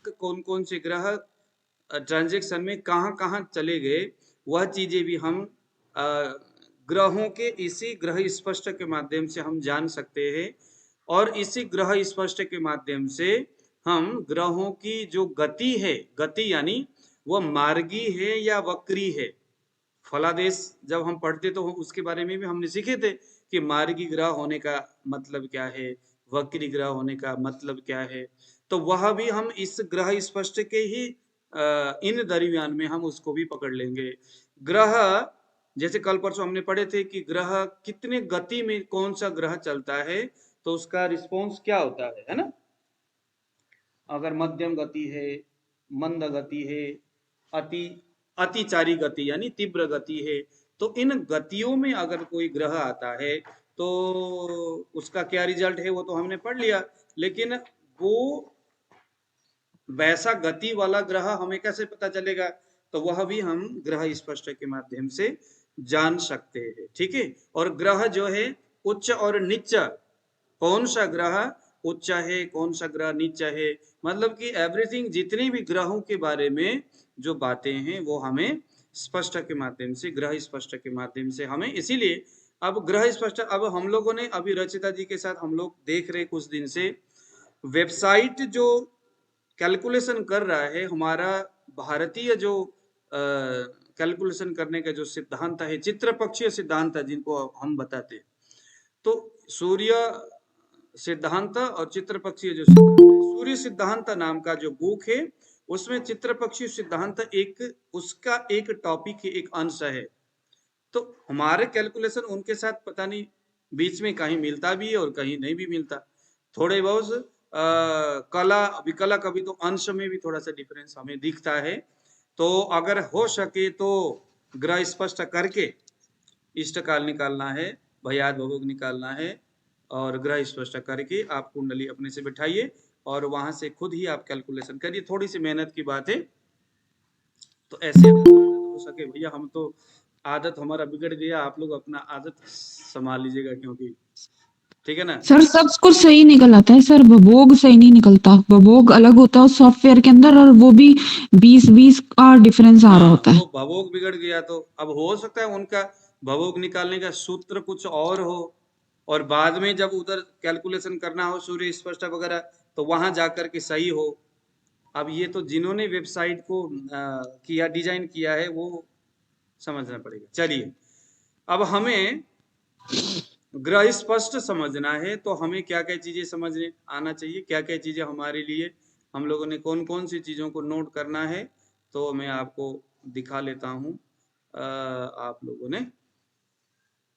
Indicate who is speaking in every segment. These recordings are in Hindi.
Speaker 1: कौन कौन से ग्रह ट्रांजैक्शन में कहाँ कहाँ चले गए, वह चीजें भी हम ग्रहों के इसी ग्रह स्पष्ट के माध्यम से हम जान सकते हैं। और इसी ग्रह स्पष्ट के माध्यम से हम ग्रहों की जो गति है, गति यानी वह मार्गी है या वक्री है। फलादेश जब हम पढ़ते तो उसके बारे में भी हमने सीखे थे कि मार्गी ग्रह होने का मतलब क्या है, वक्री ग्रह होने का मतलब क्या है। तो वह भी हम इस ग्रह स्पष्ट के ही इन दरमियान में हम उसको भी पकड़ लेंगे। ग्रह जैसे कल परसों हमने पढ़े थे कि ग्रह कितने गति में कौन सा ग्रह चलता है तो उसका रिस्पॉन्स क्या होता है ना। अगर मध्यम गति है, मंद गति है, अति अतिचारी गति यानी तीव्र गति है, तो इन गतियों में अगर कोई ग्रह आता है तो उसका क्या रिजल्ट है वो तो हमने पढ़ लिया। लेकिन वो वैसा गति वाला ग्रह हमें कैसे पता चलेगा, तो वह भी हम ग्रह स्पष्ट के माध्यम से जान सकते हैं। ठीक है। और ग्रह जो है उच्च और नीच, कौन सा ग्रह उच्च है, कौन सा ग्रह नीच है, मतलब कि एवरीथिंग, जितने भी ग्रहों के बारे में जो बातें हैं वो हमें स्पष्ट के माध्यम से, ग्रह स्पष्ट के माध्यम से हमें, इसीलिए अब ग्रह स्पष्ट, अब हम लोगों ने अभी रचिता जी के साथ हम लोग देख रहे कुछ दिन से वेबसाइट जो कैलकुलेशन कर रहा है, हमारा भारतीय जो कैलकुलेशन करने का जो सिद्धांत है, चित्र पक्षीय सिद्धांत है जिनको हम बताते हैं, तो सूर्य सिद्धांत और चित्र पक्षीय जो सिद्धांत है, सूर्य सिद्धांत नाम का जो बुक है उसमें चित्र पक्षीय सिद्धांत एक उसका एक टॉपिक है, एक अंश है। तो हमारे कैलकुलेशन उनके साथ पता नहीं बीच में कहीं मिलता भी है और कहीं नहीं भी मिलता, थोड़े बहुत कला विकला कभी तो अंश में भी थोड़ा सा डिफरेंस हमें दिखता है। तो अगर हो सके तो ग्रह स्पष्ट करके इष्टकाल निकालना है, भयाद भवोग निकालना है, और ग्रह स्पष्ट करके आप कुंडली अपने से बिठाइए और वहां से खुद ही आप कैलकुलेशन करिए। थोड़ी सी मेहनत की बात है, तो ऐसे हो सके भैया, हम तो आदत हमारा बिगड़ गया, आप लोग अपना आदत संभाल लीजिएगा, क्योंकि ठीक है ना
Speaker 2: सर सब कुछ सही निकल आता है सर, भवोग सही नहीं निकलता, भवोग अलग होता है उस सॉफ्टवेयर के अंदर और वो भी 20-20 का डिफरेंस आ रहा
Speaker 1: हाँ,
Speaker 2: होता है।
Speaker 1: वो भवोग बिगड़ गया तो अब हो सकता है उनका भवोग निकालने का सूत्र कुछ और हो, और बाद में जब उधर कैलकुलेशन करना हो सूर्य स्पष्ट वगैरह तो वहां जाकर के सही हो। अब ये तो जिन्होंने वेबसाइट को किया, डिजाइन किया है, वो समझना पड़ेगा। चलिए, अब हमें ग्रह स्पष्ट समझना है तो हमें क्या क्या चीजें समझने आना चाहिए, क्या क्या चीजें हमारे लिए, हम लोगों ने कौन कौन सी चीजों को नोट करना है, तो मैं आपको दिखा लेता हूं। आप लोगों ने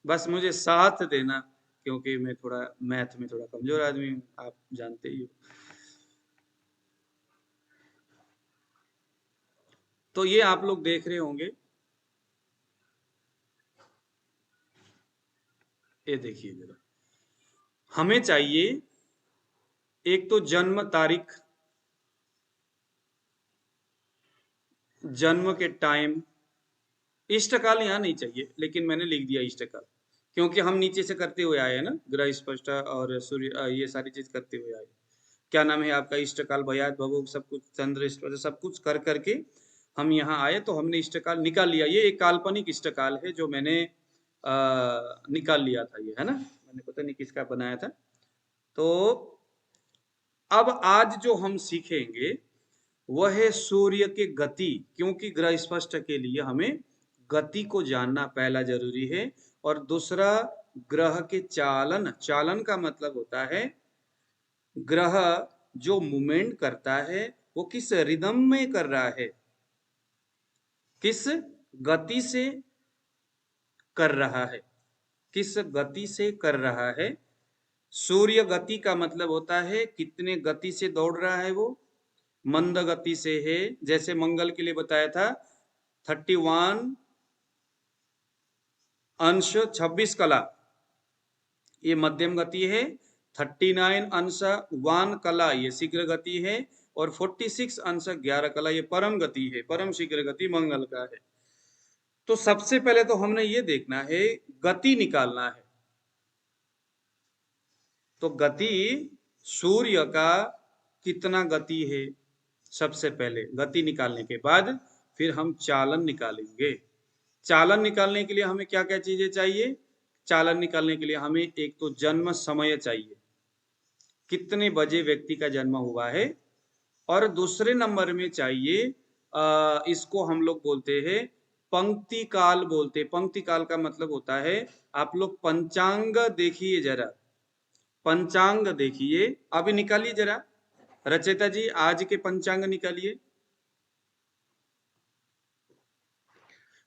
Speaker 1: बस मुझे साथ देना, क्योंकि मैं थोड़ा मैथ में थोड़ा कमजोर आदमी हूँ, आप जानते ही हो। तो ये आप लोग देख रहे होंगे, ये देखिए जरा, हमें चाहिए एक तो जन्म तारीख, जन्म के टाइम, इष्टकाल यहाँ नहीं चाहिए लेकिन मैंने लिख दिया इष्टकाल, क्योंकि हम नीचे से करते हुए आए हैं ना, ग्रह स्पष्ट और सूर्य ये सारी चीज करते हुए आए। क्या नाम है आपका, इष्टकाल, भयात भवोग, सब कुछ, चंद्र स्पष्ट, सब कुछ कर करके हम यहाँ आए, तो हमने इष्टकाल निकाल लिया। ये एक काल्पनिक इष्टकाल है जो मैंने निकाल लिया था, ये है ना, मैंने पता नहीं किसका बनाया था। तो अब आज जो हम सीखेंगे वह है सूर्य के गति, क्योंकि ग्रह स्पष्ट के लिए हमें गति को जानना पहला जरूरी है, और दूसरा ग्रह के चालन, चालन का मतलब होता है ग्रह जो मूवमेंट करता है वो किस रिदम में कर रहा है, किस गति से कर रहा है, किस गति से कर रहा है। सूर्य गति का मतलब होता है कितने गति से दौड़ रहा है वो, मंद गति से है, जैसे मंगल के लिए बताया था 31 अंश 26 कला, ये मध्यम गति है। 39 अंश 1 कला ये शीघ्र गति है, और 46 अंश 11 कला ये परम गति है, परम शीघ्र गति मंगल का है। तो सबसे पहले तो हमने ये देखना है, गति निकालना है। तो गति सूर्य का कितना गति है, सबसे पहले गति निकालने के बाद फिर हम चालन निकालेंगे। चालन निकालने के लिए हमें क्या क्या चीजें चाहिए? चालन निकालने के लिए हमें एक तो जन्म समय चाहिए, कितने बजे व्यक्ति का जन्म हुआ है, और दूसरे नंबर में चाहिए इसको हम लोग बोलते हैं पंक्ति काल बोलते। पंक्ति काल का मतलब होता है, आप लोग पंचांग देखिए जरा, पंचांग देखिए, अभी निकालिए जरा रचेता जी, आज के पंचांग निकालिए।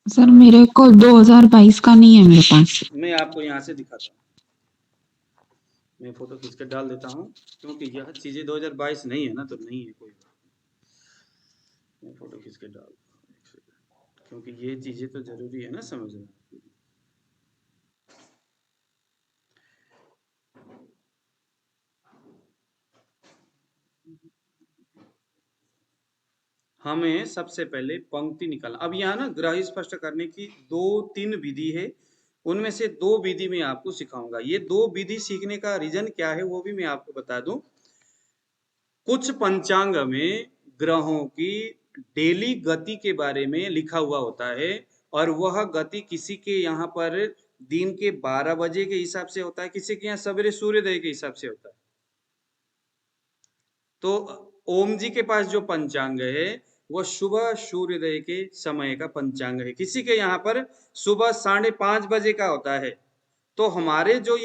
Speaker 2: सर मेरे को 2022 का नहीं है मेरे पास।
Speaker 1: मैं आपको यहाँ से दिखाता हूँ, मैं फोटो खींच कर डाल देता हूँ, क्योंकि यह चीजें 2022 नहीं है ना, तो नहीं है कोई बात। मैं फोटो खींच के डाल, क्योंकि ये चीजें तो जरूरी है ना समझना। हमें सबसे पहले पंक्ति निकालना। अब यहाँ ना ग्रह स्पष्ट करने की 2-3 विधि है, उनमें से 2 विधि में आपको सिखाऊंगा। ये 2 विधि सीखने का रीजन क्या है वो भी मैं आपको बता दूं। कुछ पंचांग में ग्रहों की डेली गति के बारे में लिखा हुआ होता है, और वह गति किसी के यहाँ पर दिन के 12 बजे के हिसाब से होता है, किसी के यहाँ सवेरे सूर्योदय के हिसाब से होता है। तो ओम जी के पास जो पंचांग है वह सुबह सूर्योदय के समय का पंचांग है, किसी के यहाँ पर सुबह 5:30 बजे का होता है। तो हमारे जो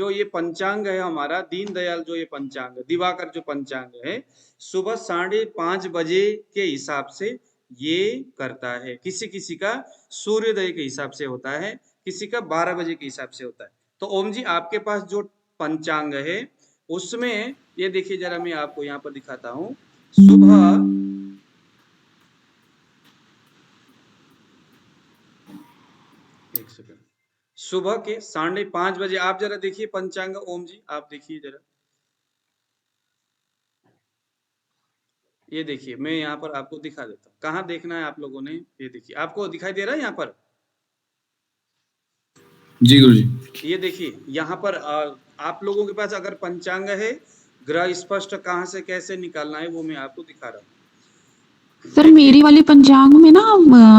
Speaker 1: ये पंचांग है, हमारा दीनदयाल जो ये पंचांग, दिवाकर जो पंचांग है, सुबह 5:30 बजे के हिसाब से ये करता है। किसी किसी का सूर्योदय के हिसाब से होता है, किसी का 12 बजे के हिसाब से होता है। तो ओम जी आपके पास जो पंचांग है उसमें ये देखिए जरा, मैं आपको यहाँ पर दिखाता हूँ। सुबह एक सेकंड, सुबह के 5:30 बजे आप जरा देखिए पंचांग। ओम जी आप देखिए जरा, ये देखिए, मैं यहाँ पर आपको दिखा देता हूँ। कहाँ देखना है आप लोगों ने? ये देखिए, आपको दिखाई दे रहा है यहाँ पर?
Speaker 3: जी गुरुजी।
Speaker 1: ये देखिए यहाँ पर आप लोगों के पास अगर पंचांग है, ग्रह स्पष्ट कहाँ से कैसे निकालना है वो मैं आपको दिखा रहा हूँ।
Speaker 2: सर मेरी वाली पंचांग में ना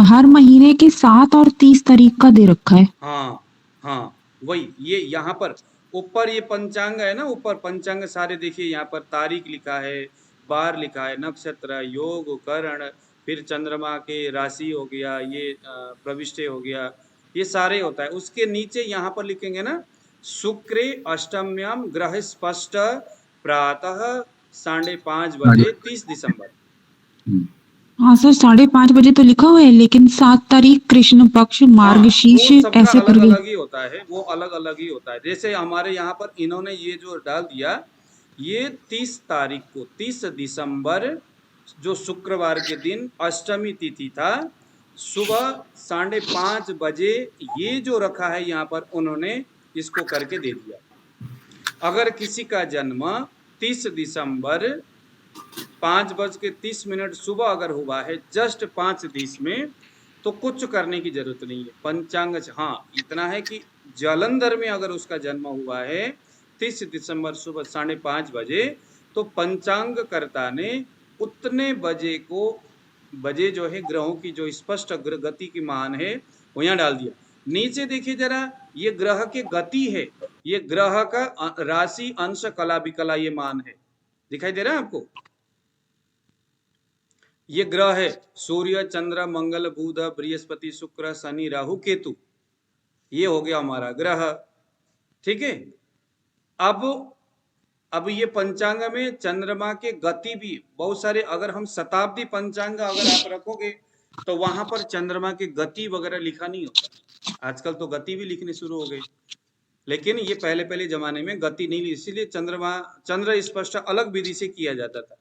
Speaker 2: हर महीने के 7 और 30 तारीख का दे रखा है।
Speaker 1: हाँ हाँ, वही ये यहाँ पर ऊपर ये पंचांग है ना, ऊपर पंचांग सारे देखिए, यहाँ पर तारीख लिखा है, बार लिखा है, नक्षत्र, योग, करण, फिर चंद्रमा के राशि हो गया, ये प्रविष्टे हो गया, ये सारे होता है। उसके नीचे यहाँ पर लिखेंगे ना, शुक्रे अष्टम्याम ग्रह स्पष्ट प्रातः 5:30 बजे 30 दिसंबर।
Speaker 2: हाँ सर 5:30 बजे तो लिखा हुआ है, लेकिन 7 तारीख कृष्ण पक्ष मार्गशीर्ष
Speaker 1: वो सबका
Speaker 2: ऐसे
Speaker 1: अलग
Speaker 2: करके।
Speaker 1: अलग ही होता है, वो अलग अलग ही होता है। जैसे हमारे यहाँ पर इन्होंने ये जो डाल दिया, ये 30 तारीख को, 30 दिसंबर जो शुक्रवार के दिन अष्टमी तिथि था, सुबह 5:30 बजे ये जो रखा है यहाँ पर उन्होंने इसको करके दे दिया। अगर किसी का जन्म 30 दिसंबर 5:30 सुबह अगर हुआ है, जस्ट 5:30 में, तो कुछ करने की जरूरत नहीं है। पंचांग हाँ इतना है कि जालंधर में अगर उसका जन्म हुआ है 30 दिसंबर सुबह 5:30 बजे, तो पंचांग कर्ता ने उतने बजे जो है ग्रहों की जो स्पष्ट गति की मान है वो यहाँ डाल दिया। नीचे देखिए जरा, ये ग्रह के गति है, ये ग्रह का राशि अंश कला विकला ये मान है, दिखाई दे रहा है आपको? ये ग्रह है सूर्य, चंद्र, मंगल, बुध, बृहस्पति, शुक्र, शनि, राहु, केतु, ये हो गया हमारा ग्रह। ठीक है, अब ये पंचांग में चंद्रमा के गति भी बहुत सारे, अगर हम शताब्दी पंचांग अगर आप रखोगे तो वहां पर चंद्रमा के गति वगैरह लिखा नहीं होता। आजकल तो गति भी लिखने शुरू हो गए, लेकिन ये पहले जमाने में गति नहीं ली, इसीलिए चंद्र स्पष्ट अलग विधि से किया जाता था।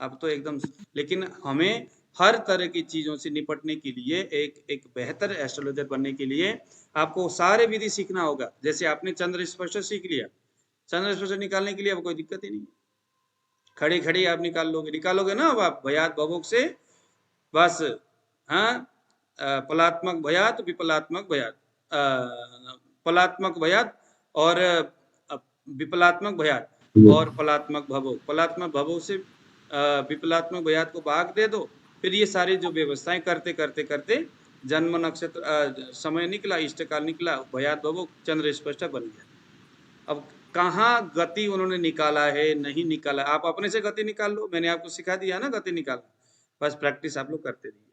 Speaker 1: अब तो एकदम, लेकिन हमें हर तरह की चीजों से निपटने के लिए एक बेहतर एस्ट्रोलॉजर बनने के लिए आपको सारे विधि सीखना होगा। जैसे आपने चंद्र स्पष्ट सीख लिया, चंद्र स्पष्ट निकालने के लिए अब कोई दिक्कत ही नहीं, खड़े खड़े आप निकालोगे ना। अब आप भयात भवोग से बस, हाँ, पलात्मक भयात, विपलात्मक भयात, पलात्मक भयात और विपलात्मक भयात और पलात्मक भवोग, पलात्मक भवोग से विपुलात्मक व्यात को भाग दे दो, फिर ये सारी जो व्यवस्थाएं करते करते करते जन्म नक्षत्र समय निकला, इष्टकाल निकला, व्यात भवो चंद्र स्पष्ट बन गया। अब कहाँ गति उन्होंने निकाला है, नहीं निकाला, आप अपने से गति निकाल लो, मैंने आपको सिखा दिया ना गति निकालना, बस प्रैक्टिस आप लोग करते रहिए।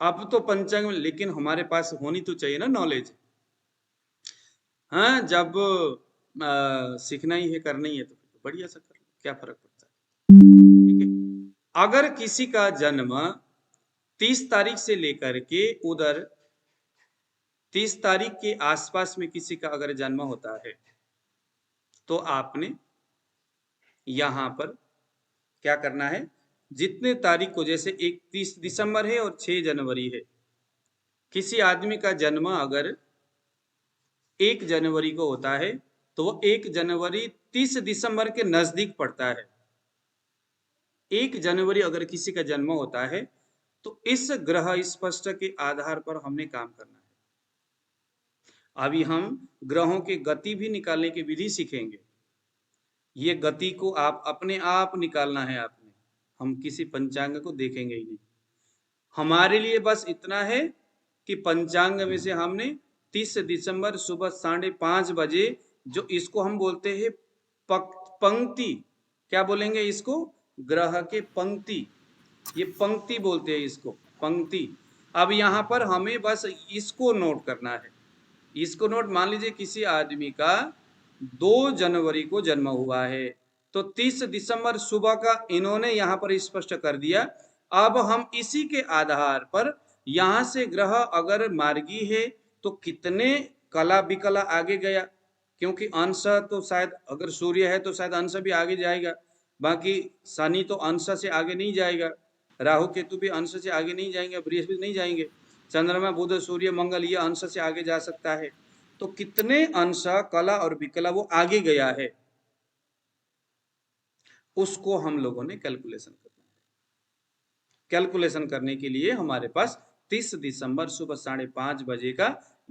Speaker 1: अब तो पंचांग में, लेकिन हमारे पास होनी तो चाहिए ना नॉलेज। हाँ, जब सीखना ही है, करना ही है, तो बढ़िया सा कर लो, क्या फर्क पड़ता है। ठीक है, अगर किसी का जन्म 30 तारीख से लेकर के उधर 30 तारीख के आसपास में किसी का अगर जन्म होता है, तो आपने यहां पर क्या करना है, जितने तारीख को, जैसे 31 दिसंबर है और 6 जनवरी है, किसी आदमी का जन्म अगर 1 जनवरी को होता है, तो वो 1 जनवरी 30 दिसंबर के नजदीक पड़ता है। 1 जनवरी अगर किसी का जन्म होता है, तो इस ग्रह स्पष्ट के आधार पर हमने काम करना है। अभी हम ग्रहों के गति भी निकालने की विधि सीखेंगे। ये गति को आप अपने आप निकालना है आपने, हम किसी पंचांग को देखेंगे ही नहीं। हमारे लिए बस इतना है कि पंचांग में से हमने 30 दिसंबर सुबह 5:30 बजे, जो इसको हम बोलते हैं पंक्ति, क्या बोलेंगे इसको, ग्रह के पंक्ति, ये पंक्ति बोलते हैं इसको, पंक्ति। अब यहाँ पर हमें बस इसको नोट करना है, इसको नोट, मान लीजिए किसी आदमी का 2 जनवरी को जन्म हुआ है, तो 30 दिसंबर सुबह का इन्होंने यहाँ पर स्पष्ट कर दिया। अब हम इसी के आधार पर यहाँ से ग्रह अगर मार्गी है तो कितने कला विकला आगे गया, क्योंकि अंश तो शायद, अगर सूर्य है तो शायद अंश भी आगे जाएगा, बाकी शनि तो अंश से आगे नहीं जाएगा, राहु केतु भी अंश से आगे नहीं जाएंगे, बृहस्पति नहीं जाएंगे, चंद्रमा बुध सूर्य मंगल ये अंश से आगे जा सकता है। तो कितने अंश कला और विकला वो आगे गया है, उसको हम लोगों ने कैलकुलेशन करना है। कैलकुलेशन करने के लिए हमारे पास 30 दिसंबर सुबह 5:30 बजे का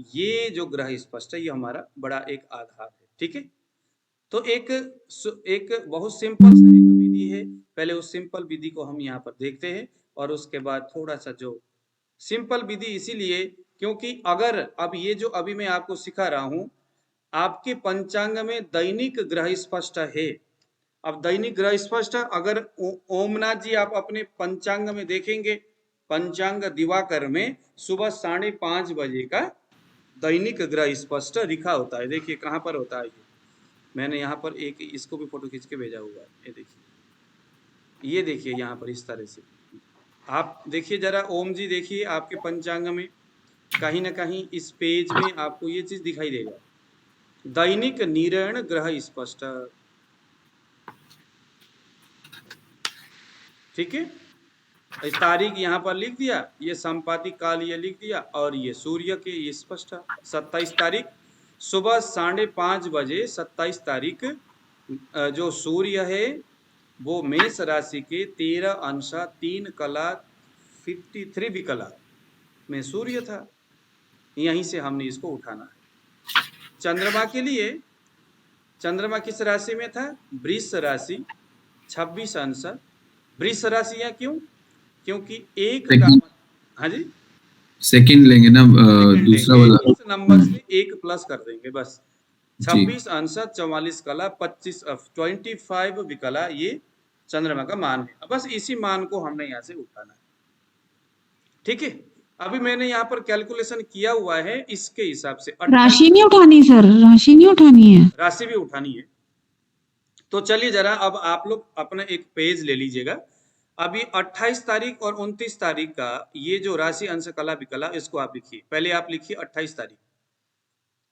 Speaker 1: ये जो ग्रह स्पष्ट है, ये हमारा बड़ा एक आधार है। ठीक है, तो एक बहुत सिंपल सा एक विधि है, पहले उस सिंपल विधि को हम यहाँ पर देखते हैं, और उसके बाद थोड़ा सा जो सिंपल विधि इसीलिए क्योंकि अगर अब ये जो अभी मैं आपको सिखा रहा हूं, आपके पंचांग में दैनिक ग्रह स्पष्ट है। अब दैनिक ग्रह स्पष्ट, अगर ओमनाथ जी आप अपने पंचांग में देखेंगे, पंचांग दिवाकर में सुबह 5:30 बजे का दैनिक ग्रह स्पष्ट लिखा होता है। देखिए कहाँ पर होता है, ये मैंने यहाँ पर एक इसको भी फोटो खींच के भेजा हुआ है, ये देखिए, ये देखिए यहाँ पर इस तरह से आप देखिए जरा, ओम जी देखिए आपके पंचांग में कहीं ना कहीं इस पेज में आपको ये चीज दिखाई देगा, दैनिक निरण ग्रह स्पष्ट। ठीक है, तारीख यहाँ पर लिख दिया, ये संपातिक काल ये लिख दिया, और ये सूर्य के ये स्पष्ट 27 तारीख सुबह 5:30 बजे, 27 तारीख जो सूर्य है वो मेष राशि के 13 अंश 3 कला 53 विकला में सूर्य था, यहीं से हमने इसको उठाना है। चंद्रमा के लिए, चंद्रमा किस राशि में था, वृष राशि 26 अंश, वृष राशि या क्यों, क्योंकि एक का, हाँ जी
Speaker 3: सेकंड लेंगे ना, दूसरा वाला
Speaker 1: इस नंबर से 1 प्लस कर देंगे बस, 26 अंश 44 कला 25 विकला, ये चंद्रमा का मान है। बस इसी मान को हमने यहाँ से उठाना है। ठीक है, अभी मैंने यहाँ पर कैलकुलेशन किया हुआ है, इसके हिसाब से
Speaker 2: राशि नहीं उठानी सर, राशि नहीं उठानी है,
Speaker 1: राशि भी उठानी है। तो चलिए जरा अब आप लोग अपना एक पेज ले लीजिएगा। अभी 28 तारीख और 29 तारीख का ये जो राशि अंश कला विकला, इसको आप लिखिए। पहले आप लिखिए 28 तारीख,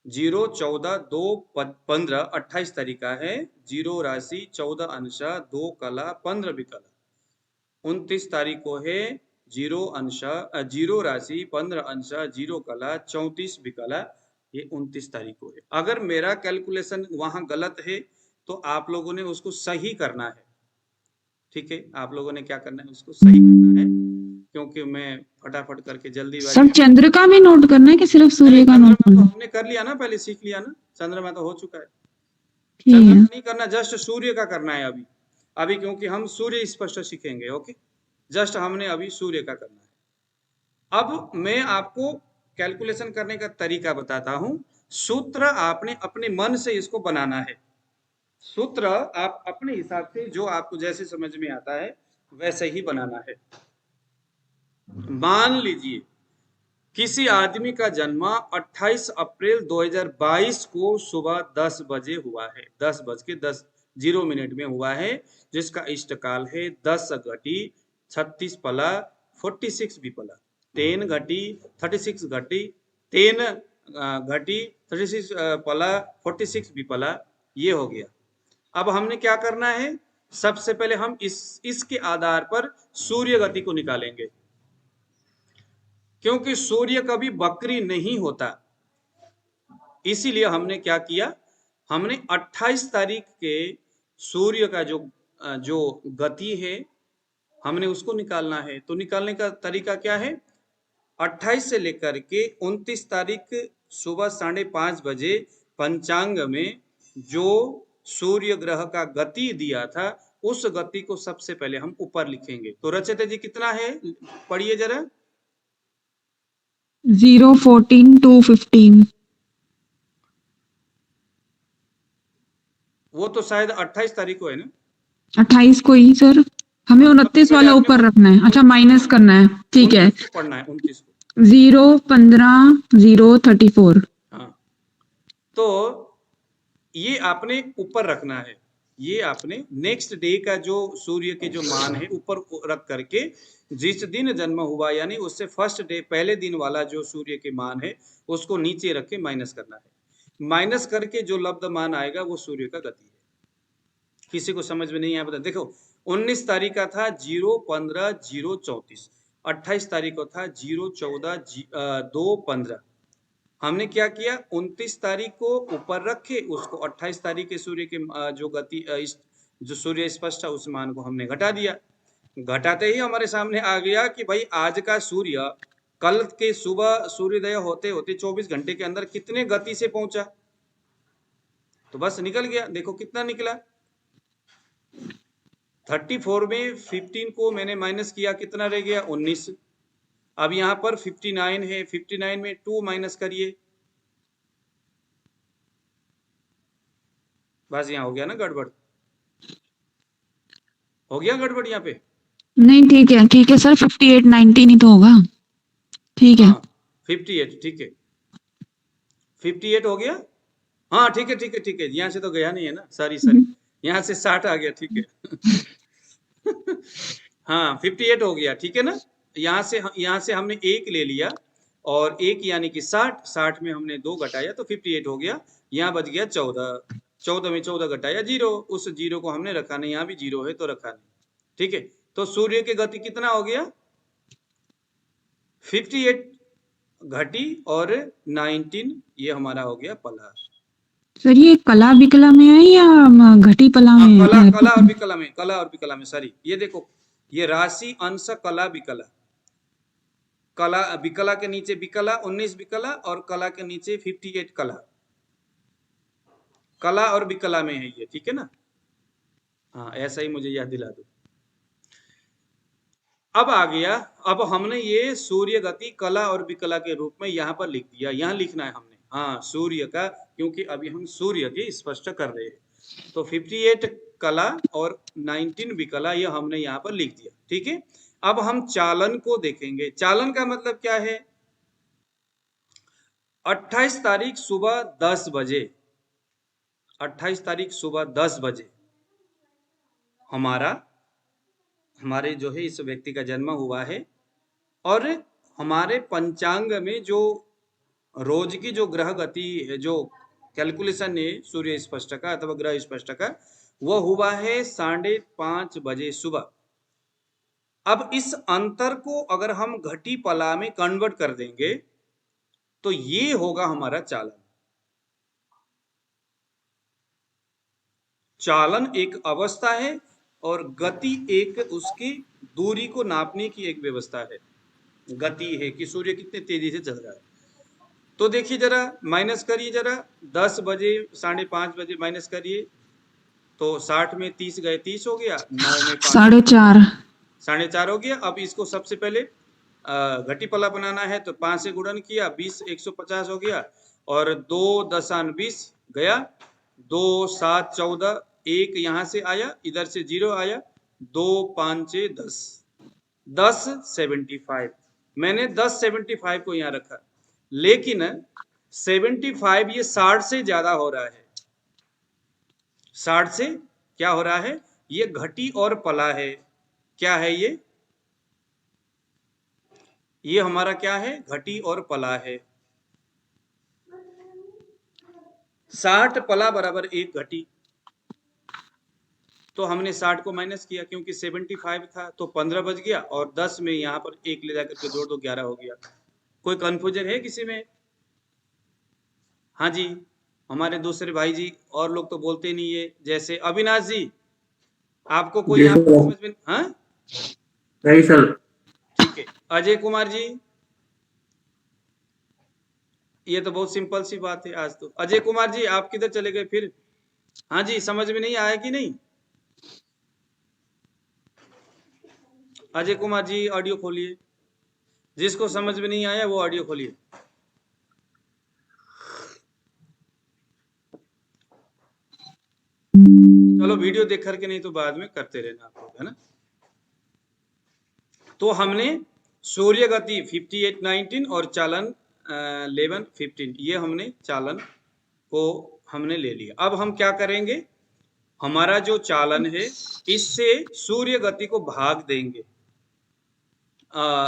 Speaker 1: 0 14 2 15, 28 तारीख का है, 0 राशि 14 अंश 2 कला 15 विकला। 29 तारीख को है 0 राशि 15 अंश 0 कला 34 विकला, ये 29 तारीख को है। अगर मेरा कैलकुलेशन वहां गलत है तो आप लोगों ने उसको सही करना है। ठीक है, आप लोगों ने क्या करना है, उसको सही करना है, क्योंकि मैं फटाफट करके जल्दी
Speaker 2: सब चंद्र का भी नोट करना है कि सिर्फ सूर्य का नोट करना है?
Speaker 1: हमने कर लिया ना, पहले सीख लिया ना, चंद्रमा तो हो चुका है,
Speaker 2: ठीक
Speaker 1: चंद्रमा
Speaker 2: है,
Speaker 1: नहीं करना, जस्ट सूर्य का करना है अभी। अभी क्योंकि हम सूर्य स्पष्ट सीखेंगे। ओके, जस्ट हमने अभी सूर्य का करना है। अब मैं आपको कैलकुलेशन करने का तरीका बताता हूं। सूत्र आपने अपने मन से इसको बनाना है। सूत्र आप अपने हिसाब से जो आपको जैसे समझ में आता है वैसे ही बनाना है। मान लीजिए किसी आदमी का जन्म 28 अप्रैल 2022 को सुबह 10 बजे हुआ है, 10:10 में हुआ है, जिसका इष्टकाल है 10 घटी 36 पला 46 विपला, 10 घटी 36 घटी 10 घटी 36 पला 46 विपला, ये हो गया। अब हमने क्या करना है, सबसे पहले हम इसके आधार पर सूर्य गति को निकालेंगे, क्योंकि सूर्य कभी वक्री नहीं होता। इसीलिए हमने क्या किया, हमने 28 तारीख के सूर्य का जो गति है हमने उसको निकालना है। तो निकालने का तरीका क्या है, 28 से लेकर के 29 तारीख सुबह 5:30 बजे पंचांग में जो सूर्य ग्रह का गति दिया था, उस गति को सबसे पहले हम ऊपर लिखेंगे। तो रचिता जी कितना है, पढ़िए जरा।
Speaker 2: 0, 14, 2, 15।
Speaker 1: वो तो शायद 28 तारीख को है ना।
Speaker 2: 28 को ही सर, हमें 29 वाला ऊपर रखना है। अच्छा, माइनस करना है, ठीक है।
Speaker 1: 29 को पढ़ना है, 29 को।
Speaker 2: 0, 15, 0, 34।
Speaker 1: हाँ, तो ये आपने ऊपर रखना है। ये आपने नेक्स्ट डे का जो सूर्य के जो मान है ऊपर रख करके, जिस दिन जन्म हुआ यानी उससे फर्स्ट डे पहले दिन वाला जो सूर्य के मान है उसको नीचे रख के माइनस करना है। माइनस करके जो लब्ध मान आएगा वो सूर्य का गति है। किसी को समझ में नहीं आया बता। देखो 19 तारीख का था 0-15-0-34, 28 तारीख को था 0-14-2-15। हमने क्या किया, 29 तारीख को ऊपर रखे, उसको 28 तारीख के सूर्य के जो गति जो सूर्य स्पष्ट है उस मान को हमने घटा दिया। घटाते ही हमारे सामने आ गया कि भाई आज का सूर्य कल के सुबह सूर्योदय होते होते 24 घंटे के अंदर कितने गति से पहुंचा। तो बस निकल गया। देखो कितना निकला, 34 में 15 को मैंने माइनस किया, कितना रह गया 19। अब यहाँ पर 59 है, 59 में 2 माइनस करिए, बस यहाँ हो गया ना गड़बड़, हो गया गड़बड़ यहाँ पे।
Speaker 2: नहीं ठीक है सर, 58, 19 ही तो होगा। ठीक है।
Speaker 1: हाँ 58, ठीक है 58 हो गया। हाँ ठीक है यहाँ से तो गया नहीं है ना, सॉरी यहाँ से 60 आ गया, ठीक है। हाँ 58 हो गया, ठीक है ना। यहाँ से हमने 1 ले लिया और 1 यानी कि 60 में हमने 2 घटाया तो 58 हो गया। यहाँ बच गया 14 में 14 घटाया 0, उस 0 को हमने रखा नहीं, यहाँ भी 0 है तो रखा नहीं, ठीक है। तो सूर्य की गति कितना हो गया, 58 घटी और 19, ये हमारा हो गया पला।
Speaker 2: सर ये कला बिकला में है या घटी पला में है?
Speaker 1: कला और विकला में सॉरी, ये देखो ये राशि अंश कला विकला, कला विकला के नीचे विकला 19 विकला और कला के नीचे 58 कला और विकला में है ये, ठीक है ना। हाँ ऐसा ही मुझे याद दिला दो। अब आ गया, अब हमने ये सूर्य गति कला और विकला के रूप में यहाँ पर लिख दिया। यहाँ लिखना है हमने, हाँ सूर्य का, क्योंकि अभी हम सूर्य की स्पष्ट कर रहे हैं। तो 58 कला और 19 विकला ये हमने यहाँ पर लिख दिया, ठीक है। अब हम चालन को देखेंगे। चालन का मतलब क्या है, 28 तारीख सुबह 10 बजे, 28 तारीख सुबह 10 बजे हमारे जो है इस व्यक्ति का जन्म हुआ है, और हमारे पंचांग में जो रोज की जो ग्रह गति है, जो कैलकुलेशन है सूर्य स्पष्ट का अथवा ग्रह स्पष्ट का, वह हुआ है 5:30 बजे सुबह। अब इस अंतर को अगर हम घटी पला में कन्वर्ट कर देंगे तो ये होगा हमारा चालन। चालन एक अवस्था है और गति एक उसकी दूरी को नापने की एक व्यवस्था है। गति है कि सूर्य कितने तेजी से चल रहा है। तो देखिए जरा माइनस करिए, जरा 10 बजे 5:30 बजे माइनस करिए, तो 60 में 30 गए 30 हो गया, 9 में 5
Speaker 2: 4.5
Speaker 1: 4.5 हो गया। अब इसको सबसे पहले घटी पला बनाना है तो 5 से गुणन किया, 20 150 हो गया, और 2 दशान 20 गया, 2 7 14, 1 यहाँ से आया, इधर से 0 आया, 2 5 6 10 10 75। मैंने 10 75 को यहाँ रखा, लेकिन 75 ये 60 से ज्यादा हो रहा है। 60 से क्या हो रहा है? ये घटी और पला है। क्या है ये? ये हमारा क्या है? घटी और पला है। 60 पला बराबर 1 घटी। तो हमने 60 को माइनस किया क्योंकि 75 था तो 15 बच गया, और 10 में यहाँ पर 1 ले जाकर के जोड़ दो, 11 हो गया। कोई कंफ्यूजन है किसी में? हाँ जी, हमारे दूसरे भाई जी और लोग तो बोलते नहीं है, जैसे अविनाश जी, आपको कोई यहाँ पर समझ में? हाँ
Speaker 4: नहीं सर।
Speaker 1: ठीक है। अजय कुमार जी, ये तो बहुत सिंपल सी बात है आज तो। अजय कुमार जी आप किधर चले गए फिर? हाँ जी, समझ में नहीं आया कि नहीं? अजय कुमार जी ऑडियो खोलिए, जिसको समझ में नहीं आया वो ऑडियो खोलिए। चलो वीडियो देख करके, नहीं तो बाद में करते रहना आप लोग, है ना। तो हमने सूर्य गति 58-19 और चालन 11-15, ये हमने चालन को हमने ले लिया। अब हम क्या करेंगे? हमारा जो चालन है इससे सूर्य गति को भाग देंगे।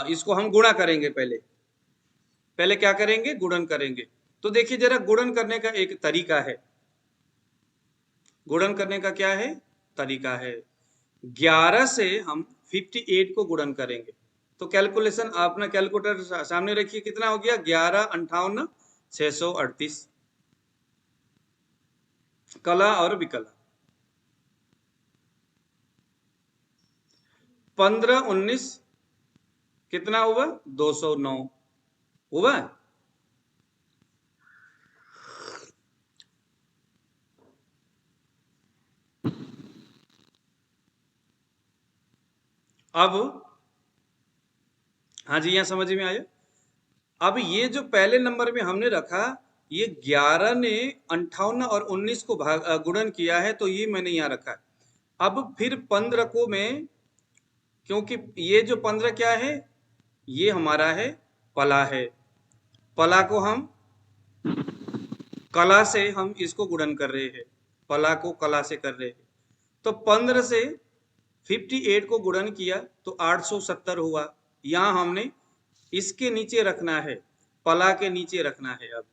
Speaker 1: इसको हम गुणा करेंगे। पहले क्या करेंगे? गुणन करेंगे। तो देखिए जरा, गुणन करने का एक तरीका है। गुणन करने का क्या है? तरीका है। 11 से हम 58 को गुणन करेंगे। तो कैलकुलेशन अपना कैलकुलेटर सामने रखिए, कितना हो गया? 11 58 638। कला और विकला। 15 19 कितना हुआ? 209 हुआ। अब हाँ जी, यहां समझ में आया। अब ये जो पहले नंबर में हमने रखा, ये 11 ने 58 और 19 को गुणन किया है, तो ये मैंने यहाँ रखा। अब फिर 15 को मैं, क्योंकि ये जो 15 क्या है? ये हमारा है पला है। पला को हम कला से हम इसको गुणन कर रहे हैं, पला को कला से कर रहे हैं। तो 15 से 58 को गुणन किया तो 870 हुआ। यहाँ हमने इसके नीचे रखना है, पला के नीचे रखना है। अब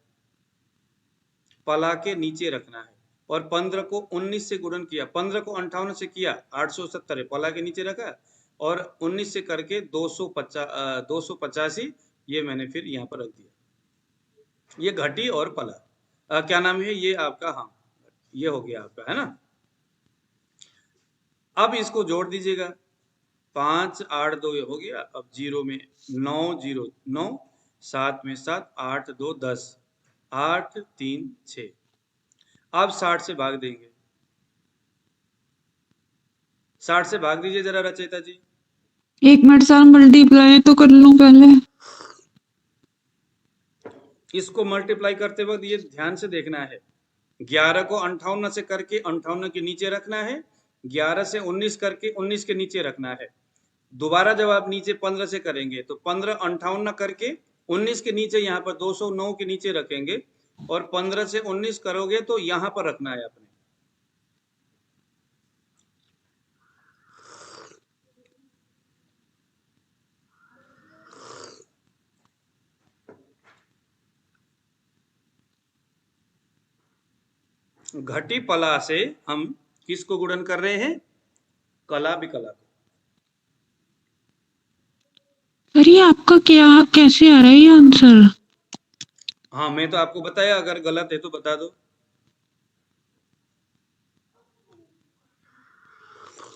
Speaker 1: पला के नीचे रखना है, और 15 को 19 से गुणन किया, 15 को 58 से किया, 870 है, पला के नीचे रखा, और 19 से करके 285 ये मैंने फिर यहाँ पर रख दिया। ये घटी और पला क्या नाम है ये आपका? हाँ, ये हो गया आपका, है ना। अब इसको जोड़ दीजिएगा, 5 8 2 हो गया। अब 0 में 9 0 9, 7 में 7, 8 2 10, 8 3 6। अब 60 से भाग देंगे। 60 से भाग दीजिए जरा रचयिता जी।
Speaker 2: 1 मिनट सर, मल्टीप्लाई तो कर लूं पहले।
Speaker 1: इसको मल्टीप्लाई करते वक्त ये ध्यान से देखना है, 11 को 58 से करके 58 के नीचे रखना है, 11 से 19 करके 19 के नीचे रखना है। दोबारा जब आप नीचे 15 से करेंगे तो 15 58 करके 19 के नीचे यहाँ पर 209 के नीचे रखेंगे, और 15 से 19 करोगे तो यहाँ पर रखना है अपने। घटी पला से हम किसको गुणन कर रहे हैं? कला विकला को।
Speaker 2: अरे आपका क्या, कैसे आ रहा है ये आंसर?
Speaker 1: हाँ, मैं तो आपको बताया, अगर गलत है तो बता दो।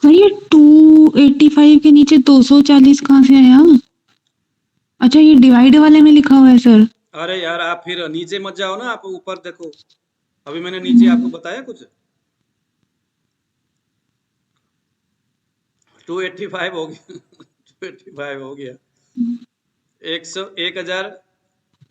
Speaker 2: सर ये 285 के नीचे 240 कहाँ से आया? अच्छा, ये डिवाइड वाले में लिखा हुआ है सर।
Speaker 1: अरे यार, आप फिर नीचे मत जाओ ना, आप ऊपर देखो। अभी मैंने नीचे आपको बताया कुछ। 285 हो गया 285 हो गया 1000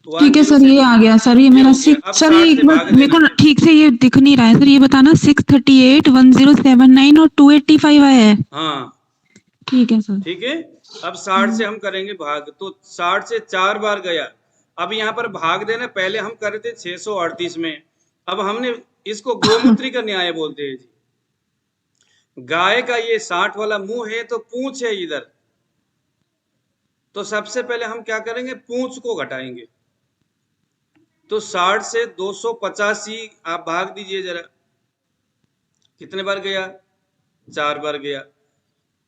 Speaker 2: ठीक है सर, ये आ गया सर, ये मेरा
Speaker 1: हो गया। अब
Speaker 2: 6 सर,
Speaker 1: 60
Speaker 2: ये
Speaker 1: से
Speaker 2: एक बार
Speaker 1: भाग
Speaker 2: मेरे
Speaker 1: देना
Speaker 2: को
Speaker 1: है।
Speaker 2: ठीक से ये दिख नहीं रहा है सर, ये बताना 638 1079 और 285 आया है।
Speaker 1: हाँ
Speaker 2: ठीक है सर।
Speaker 1: ठीक है। अब 60 से हम करेंगे भाग, तो 60 से 4 बार गया। अब यहाँ पर भाग देना, पहले हम कर रहे थे 638 में, अब हमने इसको गोमूत्री का न्याय बोलते हैं जी। गाय का ये 60 वाला मुंह है तो पूंछ है इधर, तो सबसे पहले हम क्या करेंगे, पूंछ को घटाएंगे। तो 60 से 285 आप भाग दीजिए जरा, कितने बार गया, 4 बार गया,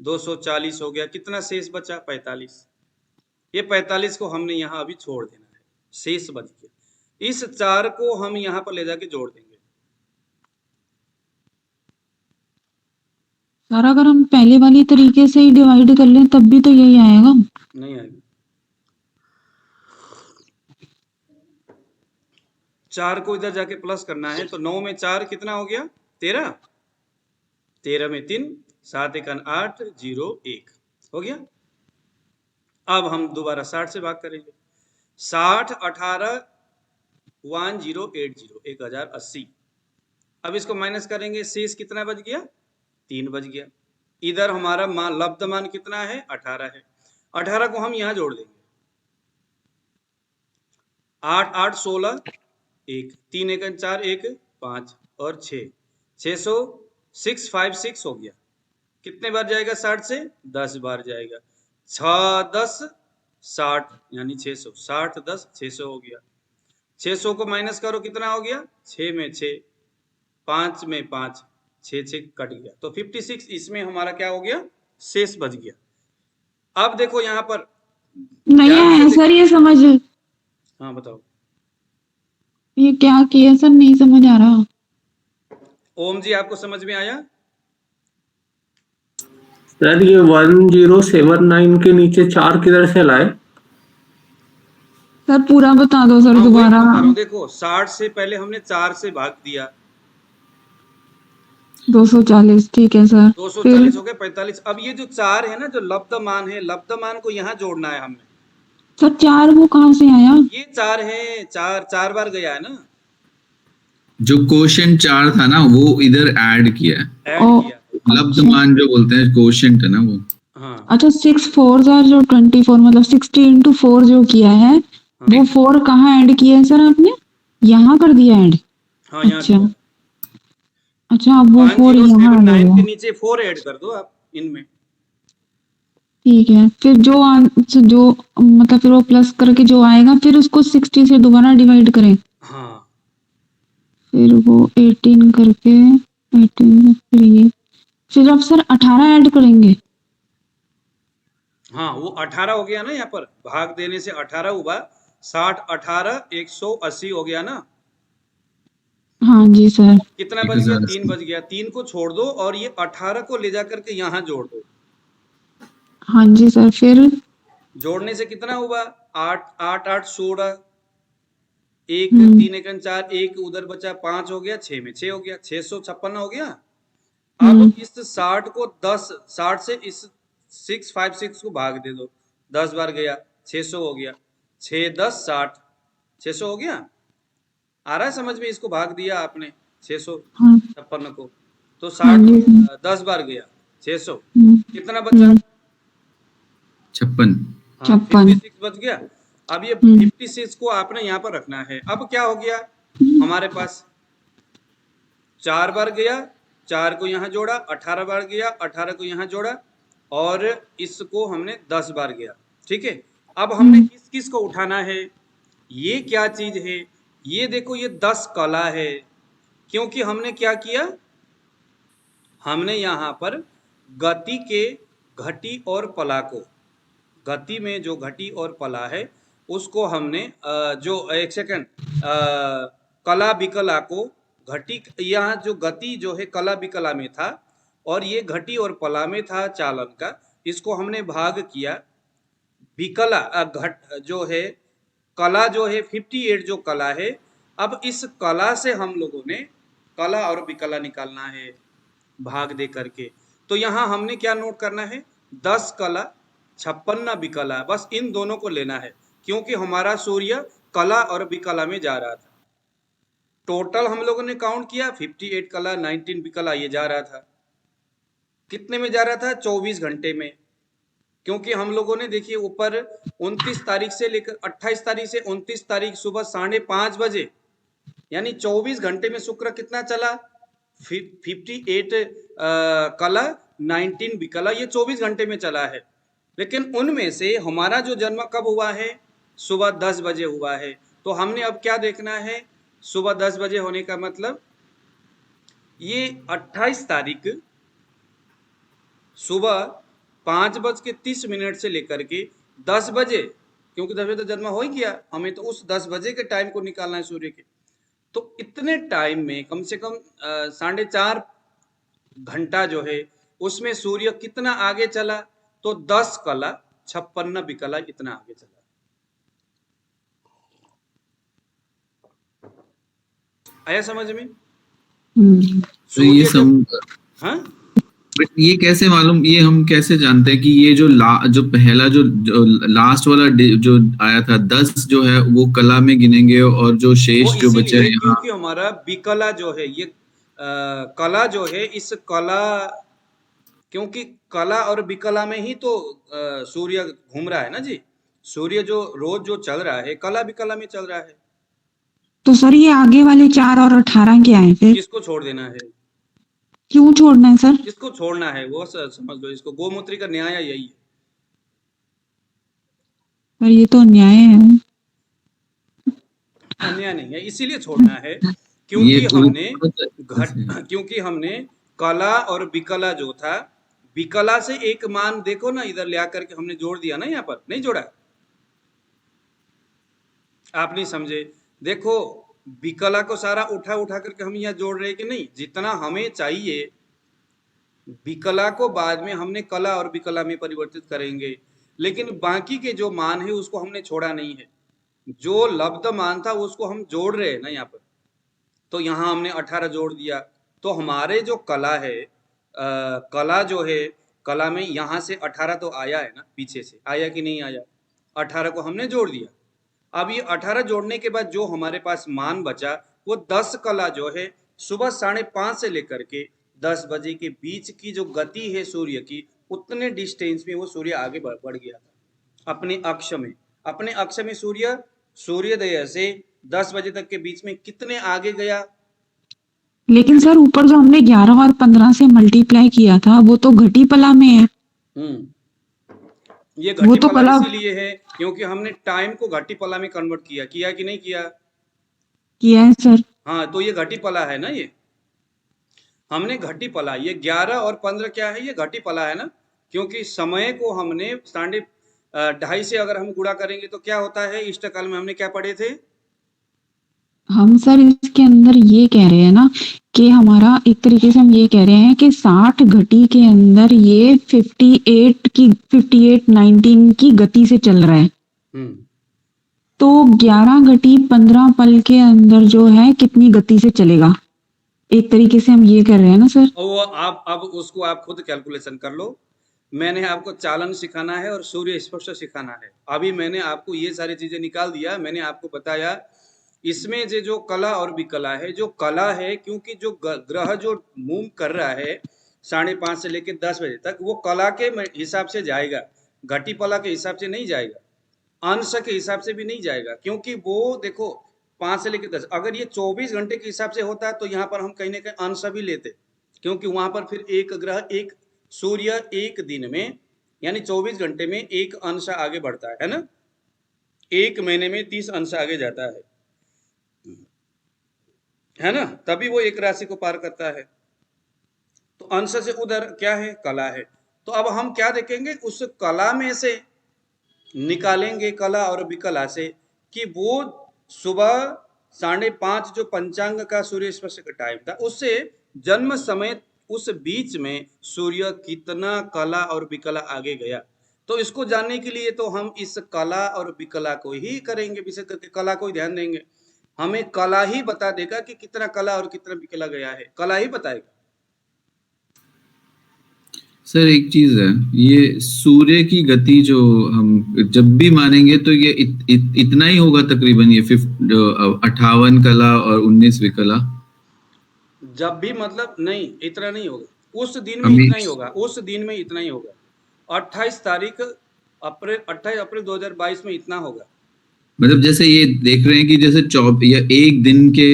Speaker 1: 240 हो गया, कितना शेष बचा, 45। ये 45 को हमने यहाँ अभी छोड़ देना है, शेष बच गया। इस 4 को हम यहाँ पर ले जाके जोड़ देंगे।
Speaker 2: सर अगर हम पहले वाली तरीके से ही डिवाइड कर लें तब भी तो यही आएगा।
Speaker 1: नहीं आएगी, 4 को इधर जाके प्लस करना है, तो 9 में 4 कितना हो गया, 13, 13 में 3, 7 1 8 0 1 हो गया। अब हम दोबारा 60 से भाग करेंगे, 60 18 1080 1080। अब इसको माइनस करेंगे, शेष कितना बच गया, 3 बच गया। इधर हमारा मान लब्ध मान कितना है, 18 है। 18 को हम यहाँ जोड़ देंगे, 8 8 16 1 3 1 4 1 5 और 6 656 हो गया। कितने बार जाएगा 60 से, 10 बार जाएगा। 6 10 60 यानी 600, 60 10 600 हो गया। 600 को माइनस करो, कितना हो गया, 6 में 6, 5 में 5, 6 6 कट गया, तो 56 इसमें हमारा क्या हो गया, शेष बच गया। अब देखो यहाँ पर
Speaker 2: नहीं
Speaker 1: ध्यान से
Speaker 2: है सर, ये समझ,
Speaker 1: हाँ बताओ,
Speaker 2: ये क्या किया सर, नहीं समझ आ रहा।
Speaker 1: ओम जी आपको समझ में आया?
Speaker 4: सर ये 1079 के नीचे 4 किधर से लाए?
Speaker 2: सर पूरा बता दो सर
Speaker 1: हाँ, वही
Speaker 2: दोबारा।
Speaker 1: मैं बता रहा हूँ, देखो 60 से पहले हमने 4 से भाग दिया,
Speaker 2: 240, ठीक है सर।
Speaker 1: 240 हो गए 45। अब ये जो 4 है ना, जो लब्ध मान है, लब्ध मान को यहाँ जोड़ना है हमने।
Speaker 2: सर 4 वो कहाँ से आया?
Speaker 1: ये 4 है, 4 बार गया है ना,
Speaker 3: जो क्वोशंट 4 था ना वो इधर ऐड किया है।
Speaker 1: ऐड
Speaker 2: ओ,
Speaker 1: किया।
Speaker 3: लब्धमान जो बोलते हैं क्वोशंट है ना वो।
Speaker 1: हाँ
Speaker 2: अच्छा 6 4 जो 24 मतलब 60 into 4 जो किया है, वो 4 कहाँ ऐड किया है सर आपने? यहाँ कर दिया ऐड?
Speaker 1: हाँ, यहाँ
Speaker 2: अच्छा
Speaker 1: दिया।
Speaker 2: अच्छा, अब वो 4 यहाँ ऐड
Speaker 1: 1079
Speaker 2: हो
Speaker 1: के
Speaker 2: गया।
Speaker 1: नीचे 4 ऐड कर दो आप इनमें।
Speaker 2: ठीक है, फिर जो मतलब फिर वो प्लस करके जो आएगा, फिर उसको 60 से दोबारा डिवाइड करें,
Speaker 1: हाँ
Speaker 2: फिर वो 18 करके 18 फिर ये, फिर अब सर 18 ऐड करेंगे।
Speaker 1: हाँ, वो 18 हो गया ना, यहाँ पर भाग देने से 18 हुआ, 60 18 180 हो गया ना।
Speaker 2: हाँ जी सर।
Speaker 1: कितना बच गया, 3
Speaker 3: 1080।
Speaker 1: बच गया। 3 को छोड़ दो और ये 18 को ले जा करके यहाँ जोड़ दो।
Speaker 2: हाँ जी सर, फिर
Speaker 1: जोड़ने से कितना हुआ, 8 8 8 16, 1
Speaker 2: हम्म
Speaker 1: 3 1 4, 1 उधर बचा, 5 हो गया, 6 में 6 हो गया, 656 हो गया। अब इस 60 को 10, 60 से इस 656 को भाग दे दो, 10 बार गया, 600 हो गया, 6 10 60, 600 हो गया। आ रहा है समझ में, इसको भाग दिया आपने 656 को, तो 60 10 बार गया, 600, कितना बचा,
Speaker 3: 56।
Speaker 1: हाँ
Speaker 2: 56
Speaker 1: 56 बच गया। अब ये 56 को आपने यहाँ पर रखना है। अब क्या हो गया, हमारे पास 4 बार गया, 4 को यहाँ जोड़ा, 18 बार गया, 18 को यहाँ जोड़ा, और इसको हमने 10 बार गया। ठीक है, अब हमने किस किस को उठाना है, ये क्या चीज है, ये देखो, ये 10 कला है। क्योंकि हमने क्या किया, हमने यहाँ पर गति के घटी और पला को, गति में जो घटी और पला है उसको हमने जो एक सेकंड, कला विकला को घटी, यहाँ जो गति जो है कला विकला में था और ये घटी और पला में था चालन का, इसको हमने भाग किया। विकला घट जो है, कला जो है 58 जो कला है, अब इस कला से हम लोगों ने कला और विकला निकालना है भाग दे करके। तो यहाँ हमने क्या नोट करना है, 10 कला 56 विकला, बस इन दोनों को लेना है, क्योंकि हमारा सूर्य कला और विकला में जा रहा था। टोटल हम लोगों ने काउंट किया 58 कला 19 विकला ये जा रहा था। कितने में जा रहा था, 24 घंटे में, क्योंकि हम लोगों ने देखिए ऊपर 29 तारीख से लेकर 28 तारीख से 29 तारीख सुबह 5:30 बजे, यानी 24 घंटे में शुक्र कितना चला, 58 कला 19 विकला, ये 24 घंटे में चला है। लेकिन उनमें से हमारा जो जन्म कब हुआ है, सुबह 10 बजे हुआ है। तो हमने अब क्या देखना है, सुबह 10 बजे होने का मतलब ये 28 तारीख सुबह 5:30 से लेकर के 10 बजे, क्योंकि 10 बजे तो जन्म हो ही गया, हमें तो उस 10 बजे के टाइम को निकालना है सूर्य के। तो इतने टाइम में कम से कम 4.5 घंटा जो है उसमें सूर्य कितना आगे चला, तो 10 कला 56 विकला इतना आगे चला। आया समझ में?
Speaker 3: तो ये
Speaker 1: सूर्य जब, हाँ
Speaker 3: बट ये कैसे मालूम, ये हम कैसे जानते हैं कि ये जो पहला जो लास्ट वाला जो आया था 10 जो है वो कला में गिनेंगे, और जो
Speaker 1: वो
Speaker 3: शेष जो बचे हैं
Speaker 1: इसीलिए
Speaker 3: यहाँ।
Speaker 1: क्योंकि हमारा विकला जो है ये कला जो है, इस कला, क्योंकि कला और विकला में ही तो सूर्य घूम रहा है ना जी। सूर्य जो रोज जो चल रहा है कला विकला में चल रहा है।
Speaker 2: तो सर ये आगे वाले 4 और 18 क्या है फिर?
Speaker 1: किसको छोड़ देना है,
Speaker 2: क्यों छोड़ना है सर?
Speaker 1: किसको छोड़ना है वो समझ लो, इसको गोमूत्री का न्याय यही है।
Speaker 2: पर ये तो अन्याय है।
Speaker 1: अन्याय नहीं है, इसीलिए छोड़ना है
Speaker 3: ये
Speaker 1: क्योंकि हमने कला और विकला जो था, विकला से एक मान देखो ना इधर ले आकर के हमने जोड़ दिया ना, यहाँ पर नहीं जोड़ा, आप नहीं समझे। देखो विकला को सारा उठा उठा करके हम यहाँ जोड़ रहे हैं कि नहीं, जितना हमें चाहिए विकला को बाद में हमने कला और विकला में परिवर्तित करेंगे, लेकिन बाकी के जो मान है उसको हमने छोड़ा नहीं है। जो लब्ध मान था उसको हम जोड़ रहे हैं ना यहाँ पर, तो यहाँ हमने 18 जोड़ दिया। तो हमारे जो कला है, कला जो है, कला में यहाँ से 18 तो आया है ना, पीछे से आया कि नहीं आया, 18 को हमने जोड़ दिया। अब ये 18 जोड़ने के बाद जो हमारे पास मान बचा वो 10 कला जो है सुबह 5:30 से लेकर के 10 बजे के बीच की जो गति है सूर्य की, उतने डिस्टेंस में वो सूर्य आगे बढ़ गया था अपने अक्ष में। अपने अक्ष में सूर्य सूर्योदय से 10 बजे तक के बीच में कितने आगे गया।
Speaker 2: लेकिन सर ऊपर जो हमने 11 और 15 से मल्टीप्लाई किया था वो तो घटी पला में है।
Speaker 1: ये
Speaker 2: वो
Speaker 1: घटी
Speaker 2: तो
Speaker 1: पला
Speaker 2: पला
Speaker 1: इसीलिए है क्योंकि हमने टाइम को घटी पला में कन्वर्ट किया कि नहीं किया?
Speaker 2: किया है सर।
Speaker 1: हाँ, तो ये घटी पला है ना, ये हमने घटी पला, ये 11 और 15 क्या है, ये घटी पला है ना, क्योंकि समय को हमने 2.5 से अगर हम गुणा करेंगे तो क्या होता है, इष्टकाल में हमने क्या पढ़े थे?
Speaker 2: हम सर इसके अंदर ये कह रहे हैं ना कि हमारा एक तरीके से हम ये कह रहे हैं कि 60 घटी के अंदर ये 58 19 की गति से चल रहा है। तो 11 घटी 15 पल के अंदर जो है कितनी गति से चलेगा, एक तरीके से हम ये कर रहे हैं ना सर।
Speaker 1: वो आप अब उसको आप खुद कैलकुलेशन कर लो। मैंने आपको चालन सिखाना है और सूर्य स्पष्ट सिखाना है। अभी मैंने आपको ये सारी चीजें निकाल दिया, मैंने आपको बताया इसमें जो कला और विकला है, जो कला है क्योंकि जो ग्रह जो मूव कर रहा है 5:30 से लेकर 10 बजे तक, वो कला के हिसाब से जाएगा, घटी पला के हिसाब से नहीं जाएगा, अंश के हिसाब से भी नहीं जाएगा, क्योंकि वो देखो 5 से लेकर 10, अगर ये 24 घंटे के हिसाब से होता तो यहाँ पर हम कहीं ना कहीं अंश भी लेते, क्योंकि वहां पर फिर एक ग्रह एक सूर्य एक दिन में यानी 24 घंटे में एक अंश आगे बढ़ता है ना, एक महीने में 30 अंश आगे जाता है ना, तभी वो एक राशि को पार करता है। तो अंश से उधर क्या है, कला है। तो अब हम क्या देखेंगे, उस कला में से निकालेंगे, कला और विकला से, कि वो सुबह 5:30 जो पंचांग का सूर्य स्पर्श का टाइम था, उससे जन्म समय उस बीच में सूर्य कितना कला और विकला आगे गया। तो इसको जानने के लिए तो हम इस कला और विकला को ही करेंगे, विशेष करके कला को ही ध्यान देंगे। हमें कला ही बता देगा कि कितना कला और कितना विकला गया है, कला ही बताएगा।
Speaker 3: सर एक चीज है, ये सूर्य की गति जो हम जब भी मानेंगे तो ये इतना ही होगा तकरीबन, ये 58 कला और 19 विकला।
Speaker 1: जब भी मतलब नहीं, इतना नहीं होगा, उस दिन में
Speaker 3: हमें
Speaker 1: इतना ही होगा, उस दिन में इतना ही होगा। 28 अप्रैल 2022 में इतना होगा।
Speaker 3: मतलब जैसे ये देख रहे हैं कि जैसे या एक दिन के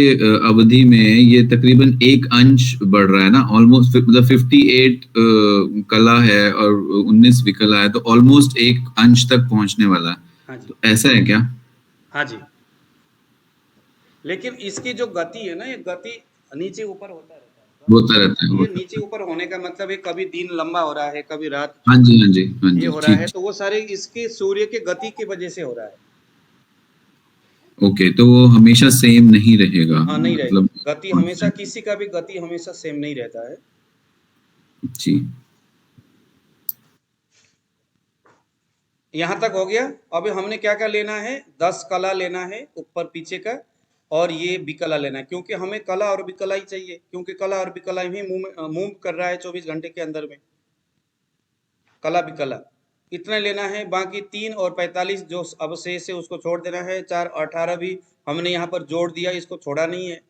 Speaker 3: अवधि में ये तकरीबन एक अंश बढ़ रहा है ना, ऑलमोस्ट मतलब 58 कला है और 19 विकला है, तो ऑलमोस्ट एक अंश तक पहुंचने वाला है।
Speaker 1: हाँ जी,
Speaker 3: तो ऐसा है क्या?
Speaker 1: हाँ जी। लेकिन इसकी जो गति है ना, ये गति नीचे ऊपर होता रहता है।
Speaker 3: होता रहता है,
Speaker 1: ये
Speaker 3: होता
Speaker 1: नीचे ऊपर होने का मतलब है, कभी दिन लंबा हो रहा है, कभी रात
Speaker 3: हाँ जी, हाँ जी, हाँ
Speaker 1: ये
Speaker 3: जी,
Speaker 1: हो रहा है,
Speaker 3: ठीक।
Speaker 1: तो वो सारे इसके सूर्य के गति की वजह से हो रहा है।
Speaker 3: ओके, तो वो हमेशा सेम नहीं रहेगा,
Speaker 1: हाँ, नहीं रहेगा।
Speaker 3: मतलब
Speaker 1: गति हमेशा, किसी का भी गति हमेशा सेम नहीं रहता है।
Speaker 3: जी।
Speaker 1: यहाँ तक हो गया। अभी हमने क्या क्या लेना है, 10 कला लेना है ऊपर पीछे का, और ये विकला लेना है, क्योंकि हमें कला और विकला ही चाहिए, क्योंकि कला और विकला ही मूव कर रहा है 24 घंटे के अंदर में। कला विकला इतना लेना है, बाकी 3 और 45 जो अवशेष है उसको छोड़ देना है। 4 18 भी हमने यहाँ पर जोड़ दिया, इसको छोड़ा नहीं है।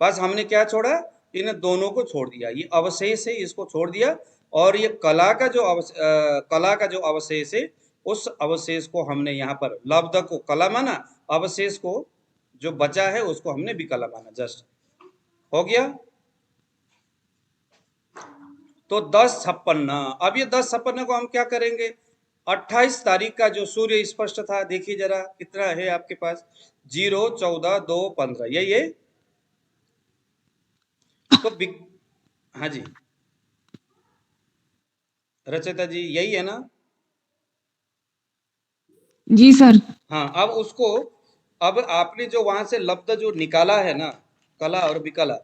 Speaker 1: बस हमने क्या छोड़ा, इन दोनों को छोड़ दिया, ये अवशेष है इसको छोड़ दिया, और ये कला का जो अवशेष है उस अवशेष को हमने यहाँ पर लब्ध को कला माना, अवशेष को जो बचा है उसको हमने विकला माना। जस्ट हो गया। तो 1056, अब ये 1056 को हम क्या करेंगे, 28 तारीख का जो सूर्य स्पष्ट था, देखिए जरा कितना है आपके पास, 0 14 2 15, यही है। तो हाँ जी रचयिता जी, यही है ना?
Speaker 2: जी सर।
Speaker 1: हाँ, अब उसको, अब आपने जो वहां से लब्ध जो निकाला है ना, कला और विकला,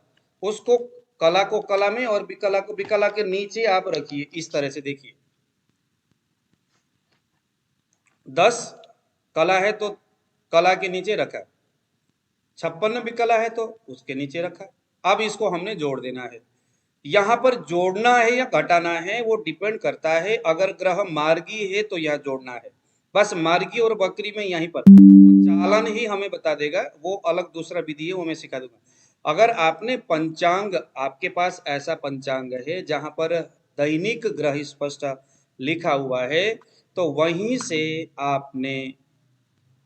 Speaker 1: उसको कला को कला में और विकला को विकला के नीचे आप रखिए, इस तरह से देखिए। 10 कला है तो कला के नीचे रखा, 56 विकला है तो उसके नीचे रखा। अब इसको हमने जोड़ देना है। यहाँ पर जोड़ना है या घटाना है वो डिपेंड करता है, अगर ग्रह मार्गी है तो यहाँ जोड़ना है, बस मार्गी और वक्री में यहीं पर वो चालन ही हमें बता देगा, वो अलग दूसरा विधि है, वो मैं सिखा दूंगा। अगर आपने पंचांग, आपके पास ऐसा पंचांग है जहां पर दैनिक ग्रह स्पष्ट लिखा हुआ है, तो वहीं से आपने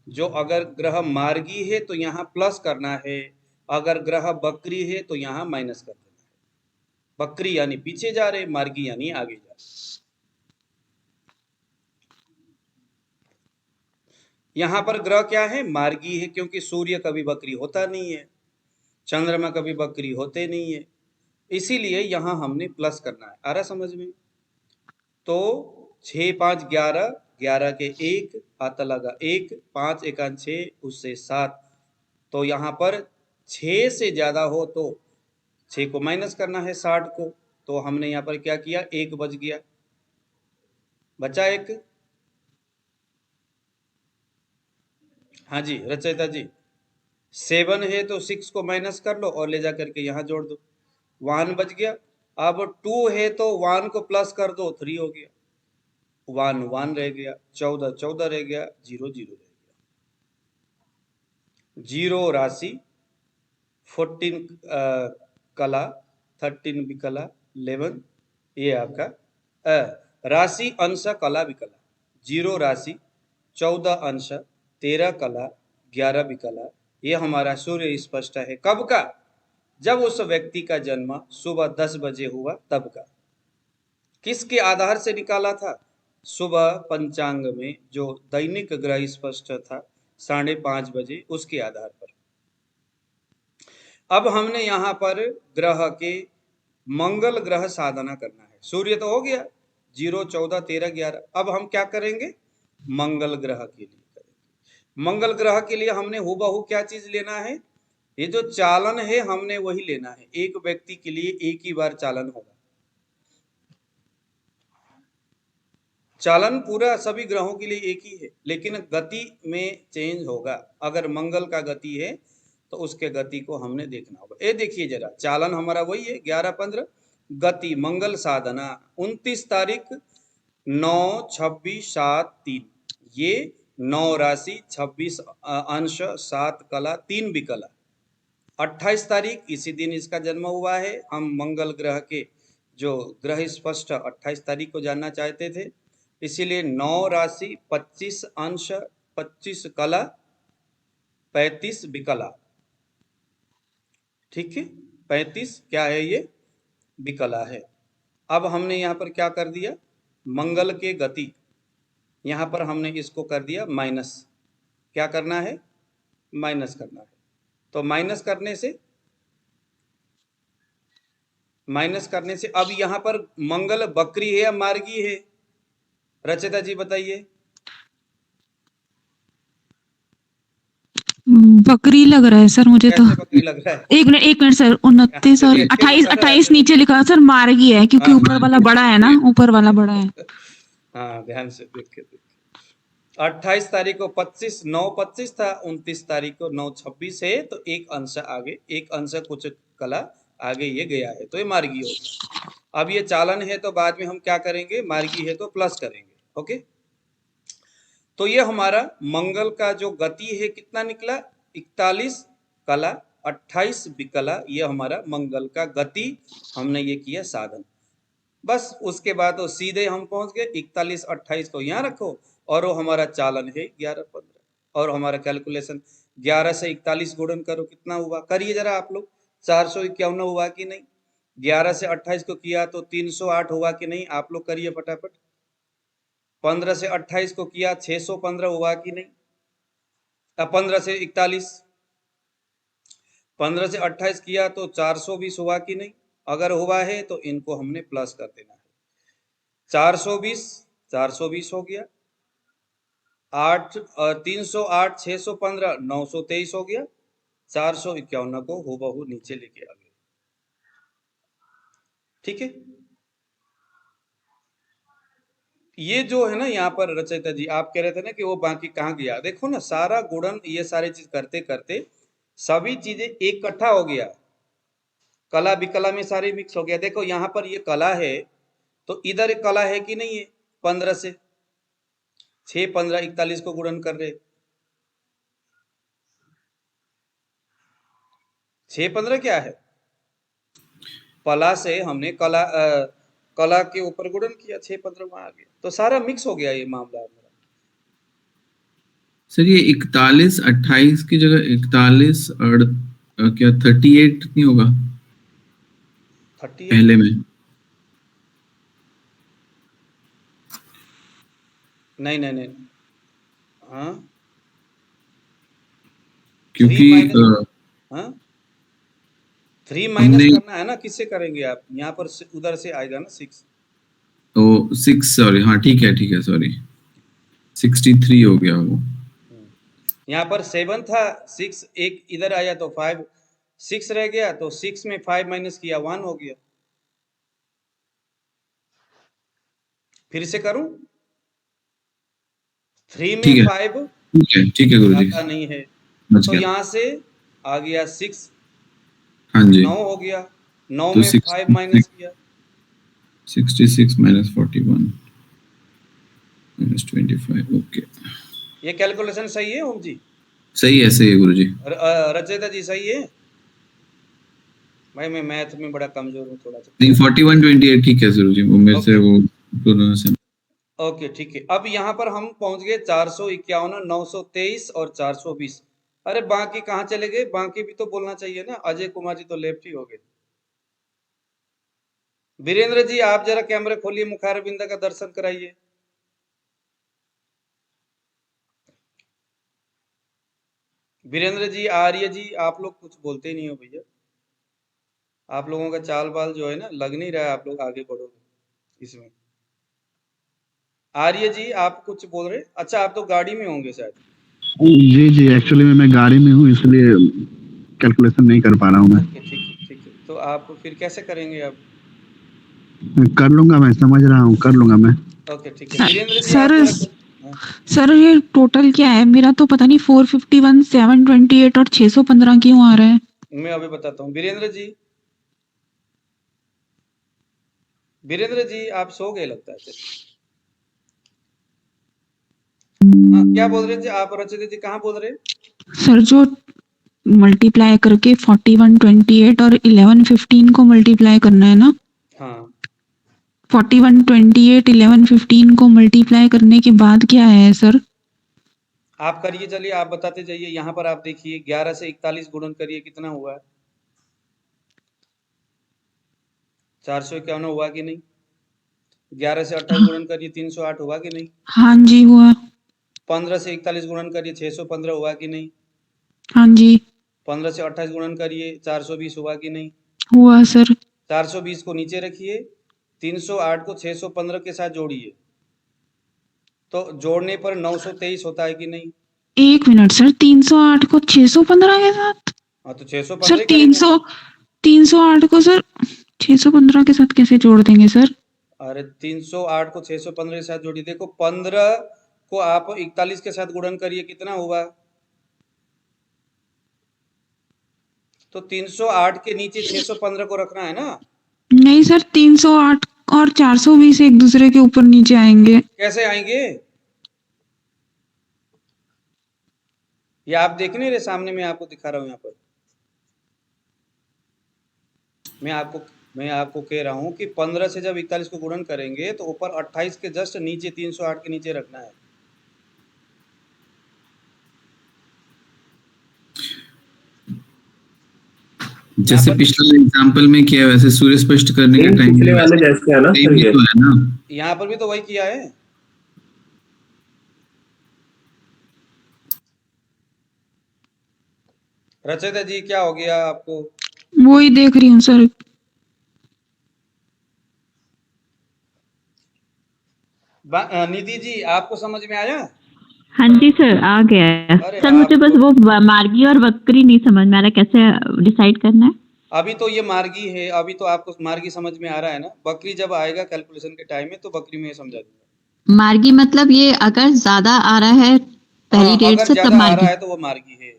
Speaker 1: जो, अगर ग्रह मार्गी है तो यहाँ प्लस करना है, अगर ग्रह बकरी है तो यहाँ माइनस कर देना है। बकरी यानी पीछे जा रहे, मार्गी यानी आगे जा रहे। यहाँ पर ग्रह क्या है, मार्गी है, क्योंकि सूर्य कभी बकरी होता नहीं है, चंद्रमा कभी बकरी होते नहीं है, इसीलिए यहाँ हमने प्लस करना है। आ रहा समझ में? तो 6 5 11, 11 के 1 आता लगा 1, 5 1 6, उससे 7, तो यहाँ पर 6 से ज्यादा हो तो 6 को माइनस करना है 60 को, तो हमने यहाँ पर क्या किया, 1 बच गया, बचा 1। हाँ जी रचयिता जी, 7 है तो 6 को माइनस कर लो और ले जा करके यहाँ जोड़ दो, 1 बच गया। अब 2 है तो 1 को प्लस कर दो, 3 हो गया, 1 1 रह गया, 14 14 रह गया, 0 0 रह गया। 0 राशि, 14 कला, 13 विकला, 11 ये आपका राशि अंश कला विकला, 0 राशि, 14 अंश, 13 कला, 11 विकला, ये हमारा सूर्य स्पष्ट है। कब का? जब उस व्यक्ति का जन्म सुबह 10 बजे हुआ तब का। किसके आधार से निकाला था? सुबह पंचांग में जो दैनिक ग्रह स्पष्ट था 5:30 बजे, उसके आधार पर। अब हमने यहाँ पर ग्रह के मंगल ग्रह साधना करना है। सूर्य तो हो गया 0 14 13 11, अब हम क्या करेंगे, मंगल ग्रह के लिए करेंगे। मंगल ग्रह के लिए हमने हुबहू क्या चीज लेना है, ये जो चालन है हमने वही लेना है। एक व्यक्ति के लिए एक ही बार चालन होगा, चालन पूरा सभी ग्रहों के लिए एक ही है, लेकिन गति में चेंज होगा। अगर मंगल का गति है तो उसके गति को हमने देखना होगा। ये देखिए जरा, चालन हमारा वही है 11 15, गति मंगल साधना 29 तारीख 9, 26, 7, 3 ये 9 राशि 26 अंश 7 कला 3 विकला। 28 तारीख इसी दिन इसका जन्म हुआ है। हम मंगल ग्रह के जो ग्रह स्पष्ट 28 तारीख को जानना चाहते थे, इसीलिए 9 राशि 25 अंश 25 कला 35 विकला। ठीक है, 35 क्या है ये विकला है। अब हमने यहाँ पर क्या कर दिया, मंगल के गति यहाँ पर हमने इसको कर दिया माइनस। क्या करना है, माइनस करना है। तो माइनस करने से अब यहाँ पर मंगल बकरी है या मार्गी है, रचिता जी बताइए।
Speaker 2: बकरी लग रहा है सर मुझे तो।
Speaker 1: कैसे बकरी लग रहा है?
Speaker 2: एक मिनट सर, 29 और 28 नीचे लिखा है सर, मार्गी है क्योंकि
Speaker 1: हाँ,
Speaker 2: ऊपर वाला बड़ा है ना, ऊपर वाला बड़ा है।
Speaker 1: हाँ ध्यान से देखिए। 28 तारीख को 9 25 था, 29 तारीख को 9 26 है, तो एक अंश आगे, एक अंश कुछ कला आगे ये गया है, तो ये मार्गी हो गया। अब ये चालन है तो बाद में हम क्या करेंगे, मार्गी है तो प्लस करेंगे। ओके, तो ये हमारा मंगल का जो गति है कितना निकला, 41 कला 28 विकला, ये हमारा मंगल का गति हमने ये किया साधन। बस उसके बाद तो सीधे हम पहुंच गए 41 28 को यहाँ रखो, और वो हमारा चालन है 11 15, और हमारा कैलकुलेशन 11 से 41 गुणन करो कितना हुआ, करिए जरा आप लोग, 451 हुआ कि नहीं। 11 से 28 को किया तो 308 हुआ कि नहीं, आप लोग करिए फटाफट। 15 से 28 को किया 615 हुआ कि नहीं। 15 से 41, 15 से 28 किया तो 420 हुआ कि नहीं। अगर हुआ है तो इनको हमने प्लस कर देना है। 420 हो गया, 308 615 923 हो गया, 451 को हूबहू नीचे लेके आ गए। ठीक है, ये जो है ना यहाँ पर रचयिता जी आप कह रहे थे ना कि वो बाकी कहाँ गया, देखो ना सारा गुणन ये सारे चीज करते करते सभी चीजें एक इकट्ठा हो गया, कला विकला में सारे मिक्स हो गया। देखो यहाँ पर ये कला है तो इधर एक कला है कि नहीं है, 15 से 6 15 41 को गुणन कर रहे, 6 15 क्या है, पला से हमने कला के ऊपर गुणन किया, 6 15 वहां आ गया, तो सारा मिक्स हो गया ये मामला मेरा।
Speaker 3: सर ये 41 28 की जगह 41 और क्या 38 नहीं होगा
Speaker 1: 38
Speaker 3: पहले में?
Speaker 1: नहीं हाँ,
Speaker 3: क्योंकि
Speaker 1: 3 माइनस करना है ना, किससे करेंगे आप, यहाँ पर उधर से आएगा ना 6,
Speaker 3: तो 6 सॉरी, हाँ ठीक है सॉरी 63 हो गया वो।
Speaker 1: यहाँ पर 7 था, 6 एक इधर आया तो 5 6 रह गया, तो 6 में 5 माइनस किया 1 हो गया। फिर से करूं, 3 में 5
Speaker 3: ठीक है गुरुजी,
Speaker 1: नहीं है
Speaker 3: बच
Speaker 1: तो
Speaker 3: गया।
Speaker 1: यहाँ से आ गया 6,
Speaker 3: हाँ जी
Speaker 1: 9 हो गया, 9
Speaker 3: तो
Speaker 1: में 5 माइनस किया
Speaker 3: 66 minus 41 minus 25, ओके।
Speaker 1: ये कैलकुलेशन सही है ओम जी?
Speaker 3: सही है गुरुजी।
Speaker 1: रचयिता जी सही है? भाई मैं मैथ में बड़ा कमजोर हूँ थोड़ा सा।
Speaker 3: नहीं 41 28 ठीक है गुरुजी, वो मेरे से वो दोनों से।
Speaker 1: ओके ठीक है, अब यहाँ पर हम पहुंच गए 451 923 और 420। अरे बाकी कहाँ चले गए, बाकी भी तो बोलना चाहिए ना। अजय कुमार जी तो लेफ्ट ही हो गए। वीरेंद्र जी आप जरा कैमरा खोलिए, मुखारबिंद का दर्शन कराइए। वीरेंद्र जी, आर्य जी, आप लोग कुछ बोलते ही नहीं हो भैया। आप लोगों का चाल बाल जो है ना लग नहीं रहा है, आप लोग आगे बढ़ोगे इसमें। आर्य जी आप कुछ बोल रहे, अच्छा आप तो गाड़ी में होंगे शायद।
Speaker 5: जी एक्चुअली मैं गाड़ी में हूँ इसलिए कैलकुलेशन नहीं कर पा रहा हूँ मैं।
Speaker 1: ठीक है, तो आप फिर कैसे करेंगे आप?
Speaker 5: कर लूंगा, मैं समझ रहा हूँ, कर लूंगा मैं।
Speaker 1: ओके ठीक है। वीरेंद्र जी
Speaker 2: सर ये टोटल क्या है मेरा, तो पता नहीं 451 728 और 615 क्यों आ रहा है।
Speaker 1: मैं अभी बताता हूँ वीरेंद्र जी। वीरेंद्र जी आप सो गए लगता है। चलिए। हाँ क्या बोल रहे थे आप रचिता जी, कहाँ बोल रहे?
Speaker 2: सर जो मल्टीप्लाई करके 4128 और 1115 को मल्टीप्लाई करना है ना,
Speaker 1: हाँ
Speaker 2: 4128 1115 को मल्टीप्लाई करने के बाद क्या है सर?
Speaker 1: आप करिए, चलिए आप बताते जाइए। यहाँ पर आप देखिए 11 से 41 गुणन करिए, कितना हुआ? 451 हुआ कि नहीं? 11 से 28 गुणन करिए, 308 हुआ कि नहीं?
Speaker 2: हाँ जी हुआ।
Speaker 1: 15 से 41 गुणन करिए, 615 हुआ कि नहीं?
Speaker 2: हाँ जी
Speaker 1: 15 से 28 गुणन करिए, 420 हुआ कि नहीं?
Speaker 2: हुआ सर।
Speaker 1: 420 को नीचे रखिए, 308 को 615 के साथ जोड़िए, तो जोड़ने पर 923 होता है कि नहीं?
Speaker 2: एक मिनट सर, 308 को 615 के साथ?
Speaker 1: हाँ तो
Speaker 2: सर
Speaker 1: 615 ही करेंगे।
Speaker 2: 308 को सर 615 के साथ कैसे जोड़ देंगे सर?
Speaker 1: अरे 308 को 615 के साथ जोड़िए। देखो 15 को आप 41 के साथ गुणन करिए, कितना हुआ? तो 308 के नीचे 615 को रखना है ना।
Speaker 2: नहीं सर, 308 और 420 एक दूसरे के ऊपर नीचे आएंगे।
Speaker 1: कैसे आएंगे? ये आप देख नहीं रहे सामने, मैं आपको दिखा रहा हूँ। यहाँ पर मैं आपको कह रहा हूँ कि 15 से जब 41 को गुणन करेंगे तो ऊपर 28 के जस्ट नीचे 308 के नीचे रखना है।
Speaker 3: जैसे पिछले एग्जांपल में किया वैसे सूर्य स्पष्ट करने के टाइम
Speaker 4: पिछले वाले जैसे है ना सर, ये
Speaker 3: तो है ना।
Speaker 1: यहाँ पर भी तो वही किया है। रचयिता जी क्या हो गया आपको?
Speaker 2: वही देख रही हूँ सर।
Speaker 1: निधि जी आपको समझ में आया?
Speaker 6: हाँ जी सर, आ गया है।
Speaker 1: अरे
Speaker 6: सर मुझे बस वो मार्गी और वक्री नहीं समझ में आ रहा, कैसे डिसाइड करना है?
Speaker 1: अभी तो ये मार्गी है, अभी तो आपको मार्गी समझ में आ रहा है ना। बकरी जब आएगा कैलकुलेशन के टाइम में तो बकरी में समझा दूंगा।
Speaker 6: मार्गी मतलब ये अगर ज्यादा आ रहा है पहली
Speaker 1: हाँ,
Speaker 6: डेट
Speaker 1: अगर
Speaker 6: से तब
Speaker 1: ज्यादा आ
Speaker 6: मार्गी।
Speaker 1: रहा है तो वो मार्गी है।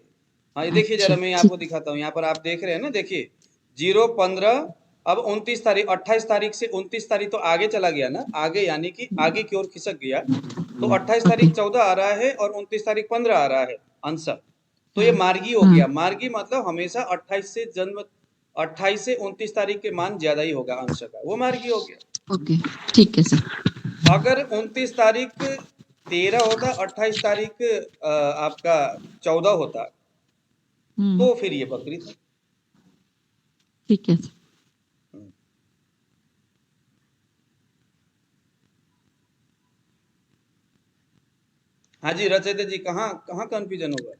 Speaker 1: हाँ ये देखिए
Speaker 6: अच्छा
Speaker 1: जरा, मैं आपको दिखाता हूँ। यहाँ पर आप देख रहे हैं ना, देखिए 0-15, अब 29 तारीख, 28 तारीख से 29 तारीख तो आगे चला गया ना, आगे यानी कि आगे की ओर खिसक गया। तो 28 तारीख 14 आ रहा है और 29 तारीख 15 आ रहा है आंसर। तो ये मार्गी हो गया। मार्गी मतलब हमेशा 28 से 29 तारीख के मान ज्यादा ही होगा आंसर का, वो मार्गी हो गया।
Speaker 6: ओके ठीक है सर।
Speaker 1: अगर 29 तारीख 13 होता, 28 तारीख आपका 14 होता, तो फिर ये बकरी था।
Speaker 6: ठीक है सर।
Speaker 1: हाँ जी रचयिता जी, कहाँ कहाँ कंफ्यूजन होगा?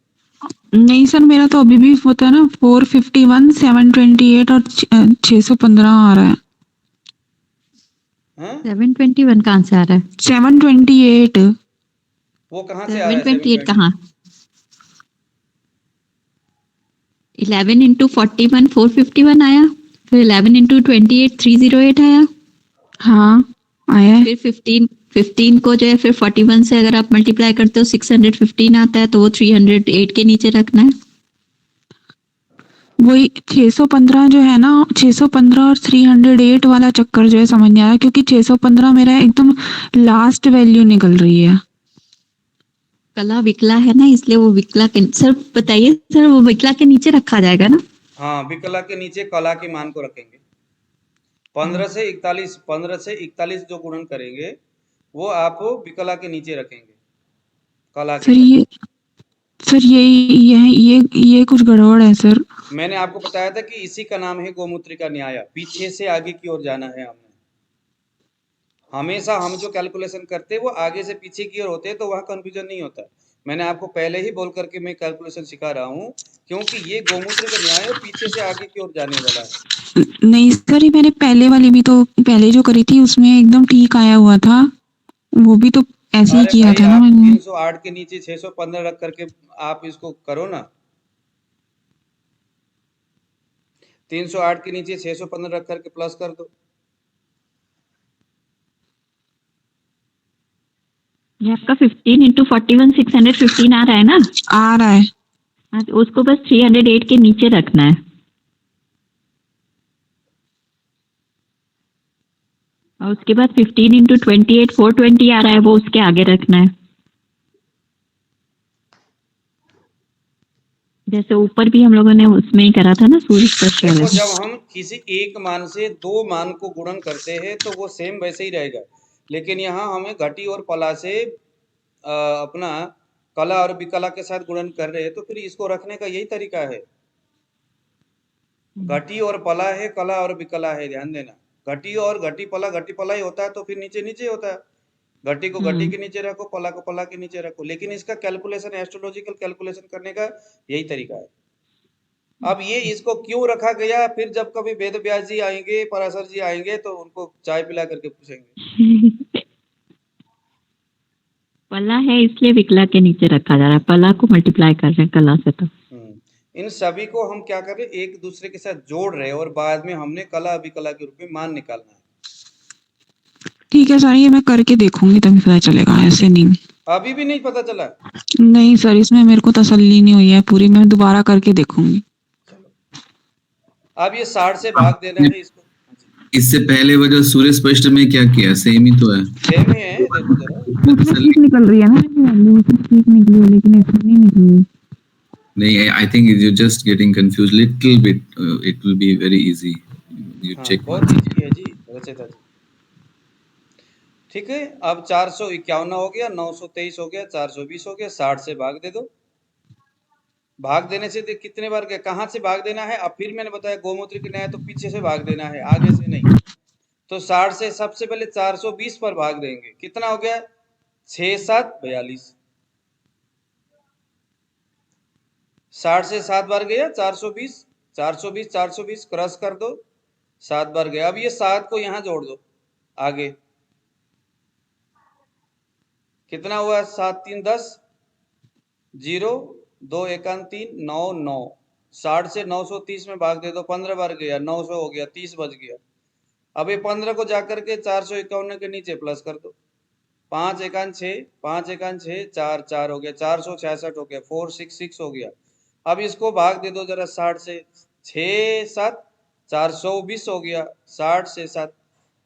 Speaker 2: नहीं सर, मेरा तो अभी भी होता है ना, 451 728 और 615 आ रहा है।
Speaker 6: 721 कहाँ से आ रहा है?
Speaker 2: 728।
Speaker 1: वो कहाँ से आ रहा है
Speaker 6: 728 कहाँ? 11 इंटू 41 451 आया, फिर 11 इंटू 28 308 आया।
Speaker 2: हाँ आया है।
Speaker 6: फिर 15 को जो है फिर 41 से अगर आप मल्टीप्लाई करते हो 615 आता है, तो वो 308 के नीचे रखना है।
Speaker 2: वही 615 जो है ना, 615 और 308 वाला चक्कर जो है समझ नहीं आया, क्योंकि 615 मेरा एकदम लास्ट वैल्यू निकल रही है।
Speaker 6: कला विकला है ना, इसलिए वो विकला के सर बताइए सर, वो विकला के नीचे रखा जाएगा ना?
Speaker 1: हाँ, विकला के नीचे कला के मान को रखेंगे। 15 से 41 जो गुणन करेंगे वो आप विकला के नीचे रखेंगे, कला के।
Speaker 2: सर ये कुछ गड़बड़ है सर।
Speaker 1: मैंने आपको बताया था कि इसी का नाम है गोमूत्रिका न्याय। पीछे से आगे की ओर जाना है हमने। हमेशा हम जो कैलकुलेशन करते हैं वो आगे से पीछे की ओर होते हैं, तो वहाँ कंफ्यूजन नहीं होता। मैंने आपको पहले ही बोल करके मैं कैलकुलेशन सिखा रहा हूँ, क्योंकि ये गोमूत्र का न्याय पीछे से आगे की ओर जाने वाला है।
Speaker 2: नहीं सर, ये मैंने पहले वाली भी तो पहले जो करी थी उसमें एकदम ठीक आया हुआ था, वो भी तो ऐसे ही किया था ना मैंने।
Speaker 1: 308 के नीचे 615 रख करके आप इसको करो ना। 308 के नीचे 615 रख करके प्लस कर दो।
Speaker 6: ये आपका 15 इंटू 41 615 आ रहा है ना?
Speaker 2: आ रहा है।
Speaker 6: हाँ, तो उसको बस 308 के नीचे रखना है। और उसके बाद 15 इंटू 28 420 आ रहा है, वो उसके आगे रखना है। जैसे ऊपर भी हम लोगों ने उसमें ही करा था ना, सूर्य स्पष्ट वाले
Speaker 1: देखो
Speaker 6: में।
Speaker 1: जब हम किसी एक मान से दो मान को गुणन करते हैं तो वो सेम वैसे ही रहेगा, लेकिन यहाँ हमें घटी और पला से अपना कला और विकला के साथ गुणन कर रहे हैं, तो फिर इसको रखने का यही तरीका है। घटी और पला है, कला और विकला है, ध्यान देना। घटी और घटी पला ही होता है तो फिर नीचे नीचे होता है। घटी को घटी के नीचे रखो, पला को पला के नीचे रखो, लेकिन इसका कैलकुलेशन, एस्ट्रोलॉजिकल कैलकुलेशन करने का यही तरीका है। अब ये इसको क्यों रखा गया, फिर जब कभी वेद व्यास जी आएंगे, पराशर जी आएंगे तो उनको चाय पिला करके पूछेंगे।
Speaker 6: पला है इसलिए विकला के नीचे रखा जा रहा है, पला को मल्टीप्लाई कर रहे हैं कला से। तो
Speaker 1: इन सभी को हम क्या कर रहे हैं, एक दूसरे के साथ जोड़ रहे हैं और बाद में हमने कला विकला के रूप में मान निकालना है।
Speaker 2: ठीक है सर, ये मैं करके देखूंगी तभी पता चलेगा, ऐसे नहीं।
Speaker 1: अभी भी नहीं पता चला?
Speaker 2: नहीं सर, इसमें मेरे को तसल्ली नहीं हुई है पूरी, मैं दोबारा करके देखूंगी।
Speaker 1: अब ये 60 से भाग देना है इसको।
Speaker 3: इससे पहले वो जो सूर्य स्पष्ट में क्या किया, सेम ही तो है।
Speaker 1: सेम ही है, देखो जरा।
Speaker 2: उसमें ठीक निकल रही है ना वैल्यू, उसमें ठीक निकली है, लेकिन इसमें नहीं निकली।
Speaker 3: नहीं, I think you just getting confuse little bit, it will be very easy, you check.
Speaker 1: बहुत इजी है जी रचेता जी। ठीक है, अब 451 हो गया, 923 हो गया, 420 हो गया, 60 से भाग दे दो। भाग देने से कितने बार गया, कहाँ से भाग देना है? अब फिर मैंने बताया गोमूत्र की न्याय तो पीछे से भाग देना है, आगे से नहीं। तो 60 से सबसे पहले 420 पर भाग देंगे, कितना हो गया? 6 7 42। 60 से 7 बार गया 420, 420 420 क्रॉस कर दो, 7 बार गया। अब ये 7 को यहां जोड़ दो आगे, कितना हुआ? 7 3 10, 0 2 1 3 9 9। 60 से 930 में भाग दे दो, 15 बार गया, 900 हो गया, 30 बच गया। अब ये 15 को जाकर के 451 के नीचे प्लस कर दो, 5 1 6, 5 1 6, 4 4 हो गया, 466 हो गया, 466 हो गया। अब इसको भाग दे दो जरा 60 से, 6 7 420 हो गया, 60 से 7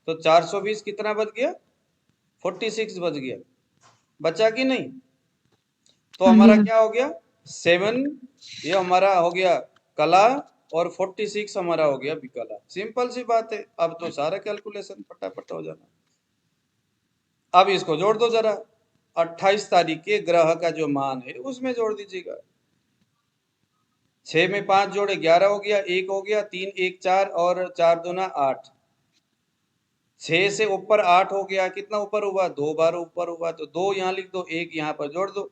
Speaker 1: तो 420 कितना बच गया? 46 बच गया। बचा कि नहीं? तो हमारा क्या हो गया? 7, ये हमारा हो गया कला और 46 हमारा हो गया विकला। सिंपल सी बात है, अब तो सारा कैलकुलेशन फटाफट हो जाना। अब इसको जोड़ दो जरा, 28 तारीख के ग्रह का जो मान है उसमें जोड़ दीजिएगा। 6 में 5 जोड़े 11 हो गया, 1 हो गया, 3 1 4 और 4 दूना 8। 6 से ऊपर 8 हो गया, कितना ऊपर हुआ? 2 बार ऊपर हुआ, तो 2 यहाँ लिख दो, 1 यहाँ पर जोड़ दो।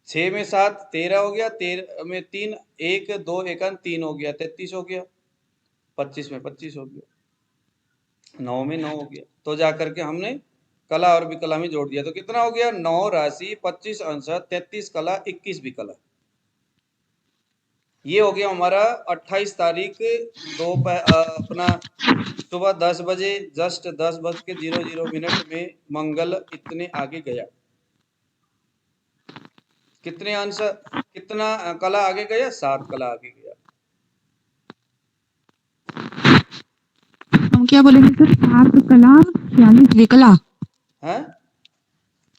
Speaker 1: 6 में 7 13 हो गया, 13 में 3 1 2 1 3 हो गया, 33 हो गया, 25 में 25 हो गया, 9 में 9 हो गया। तो जाकर के हमने कला और विकला में जोड़ दिया, तो कितना हो गया? 9 राशि 25 अंश 33 कला 21 विकला। ये हो गया हमारा 28 तारीख अपना सुबह 10 बजे, जस्ट 10:00 में मंगल इतने आगे गया। कितने अंश, कितना कला आगे गया? 7 कला आगे गया।
Speaker 2: हम क्या बोलेंगे सर? 7 कला 46 विकला
Speaker 1: है?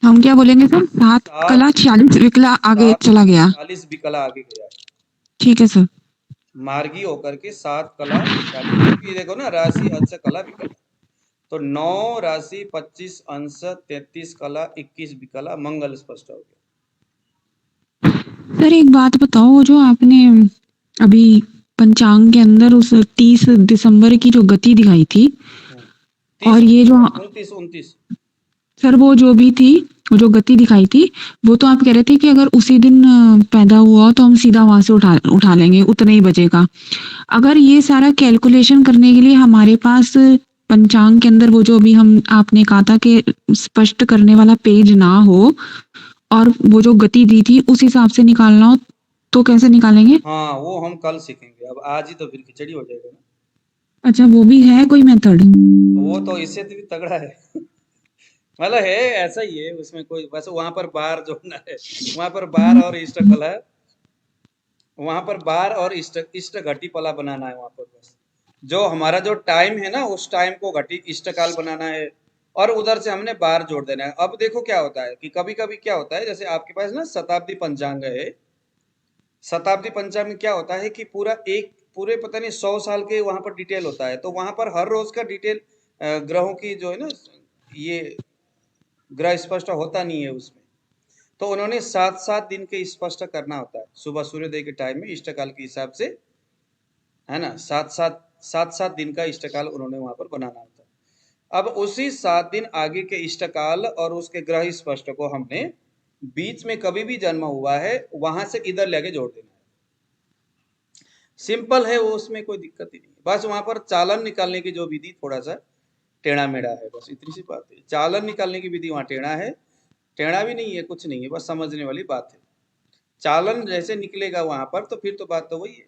Speaker 2: हम क्या बोलेंगे सर? 7 कला 46 विकला आगे चला गया।
Speaker 1: 40 विकला आगे गया,
Speaker 2: ठीक है सर।
Speaker 1: मार्गी होकर के 7 कला 40, देखो ना, राशि अंश कला विकला। तो 9 राशि 25 अंश 33 कला 21 विकला, मंगल स्पष्ट हो गया।
Speaker 2: सर एक बात बताओ, वो जो आपने अभी पंचांग के अंदर उस 30 दिसंबर की जो गति दिखाई थी, और ये जो
Speaker 1: 29
Speaker 2: सर वो जो भी थी, वो जो गति दिखाई थी, वो तो आप कह रहे थे कि अगर उसी दिन पैदा हुआ तो हम सीधा वहां से उठा लेंगे, उतना ही बचेगा। अगर ये सारा कैलकुलेशन करने के लिए हमारे पास पंचांग के अंदर वो जो अभी हम आपने कहा था कि स्पष्ट करने वाला पेज ना हो, और वो जो गति दी थी उस हिसाब से निकालना हो, तो कैसे निकालेंगे?
Speaker 1: हाँ, वो हम कल सीखेंगे, अब आज ही तो फिर खिचड़ी हो जाएगा ना।
Speaker 2: अच्छा, वो भी है कोई मेथड?
Speaker 1: वो तो इससे भी तगड़ा है। मतलब है ऐसा ही है, उसमें कोई बस वहां पर बार जोड़ना है, वहां पर बार और इष्ट कला, वहां पर बार और इष्ट घटी पला बनाना है वहां पर बस। जो हमारा जो टाइम है ना उस टाइम को घटित इष्टकाल बनाना है और उधर से हमने बार जोड़ देना है। अब देखो क्या होता है कि कभी कभी क्या होता है, जैसे आपके पास ना शताब्दी पंचांग है। शताब्दी पंचांग में क्या होता है कि पूरे पता नहीं 100 साल के वहां पर डिटेल होता है, तो वहां पर हर रोज का डिटेल ग्रहों की जो है ना, ये ग्रह स्पष्ट होता नहीं है उसमें। तो उन्होंने 7-7 दिन के स्पष्ट करना होता है सुबह सूर्योदय के टाइम में इष्टकाल के हिसाब से, है ना। 7-7 दिन का इष्टकाल उन्होंने वहां पर बनाना होता है। अब उसी 7 दिन आगे के इष्टकाल और उसके ग्रह स्पष्ट को हमने बीच में कभी भी जन्म हुआ है वहां से इधर लेके जोड़ देना है। सिंपल है वो, उसमें कोई दिक्कत ही नहीं। बस वहां पर चालन निकालने की जो विधि थोड़ा सा टेढ़ा मेढ़ा है, बस इतनी सी बात है। चालन निकालने की विधि वहां टेढ़ा है, टेढ़ा भी नहीं है, कुछ नहीं है, बस समझने वाली बात है। चालन जैसे निकलेगा वहां पर तो फिर तो बात तो वही है।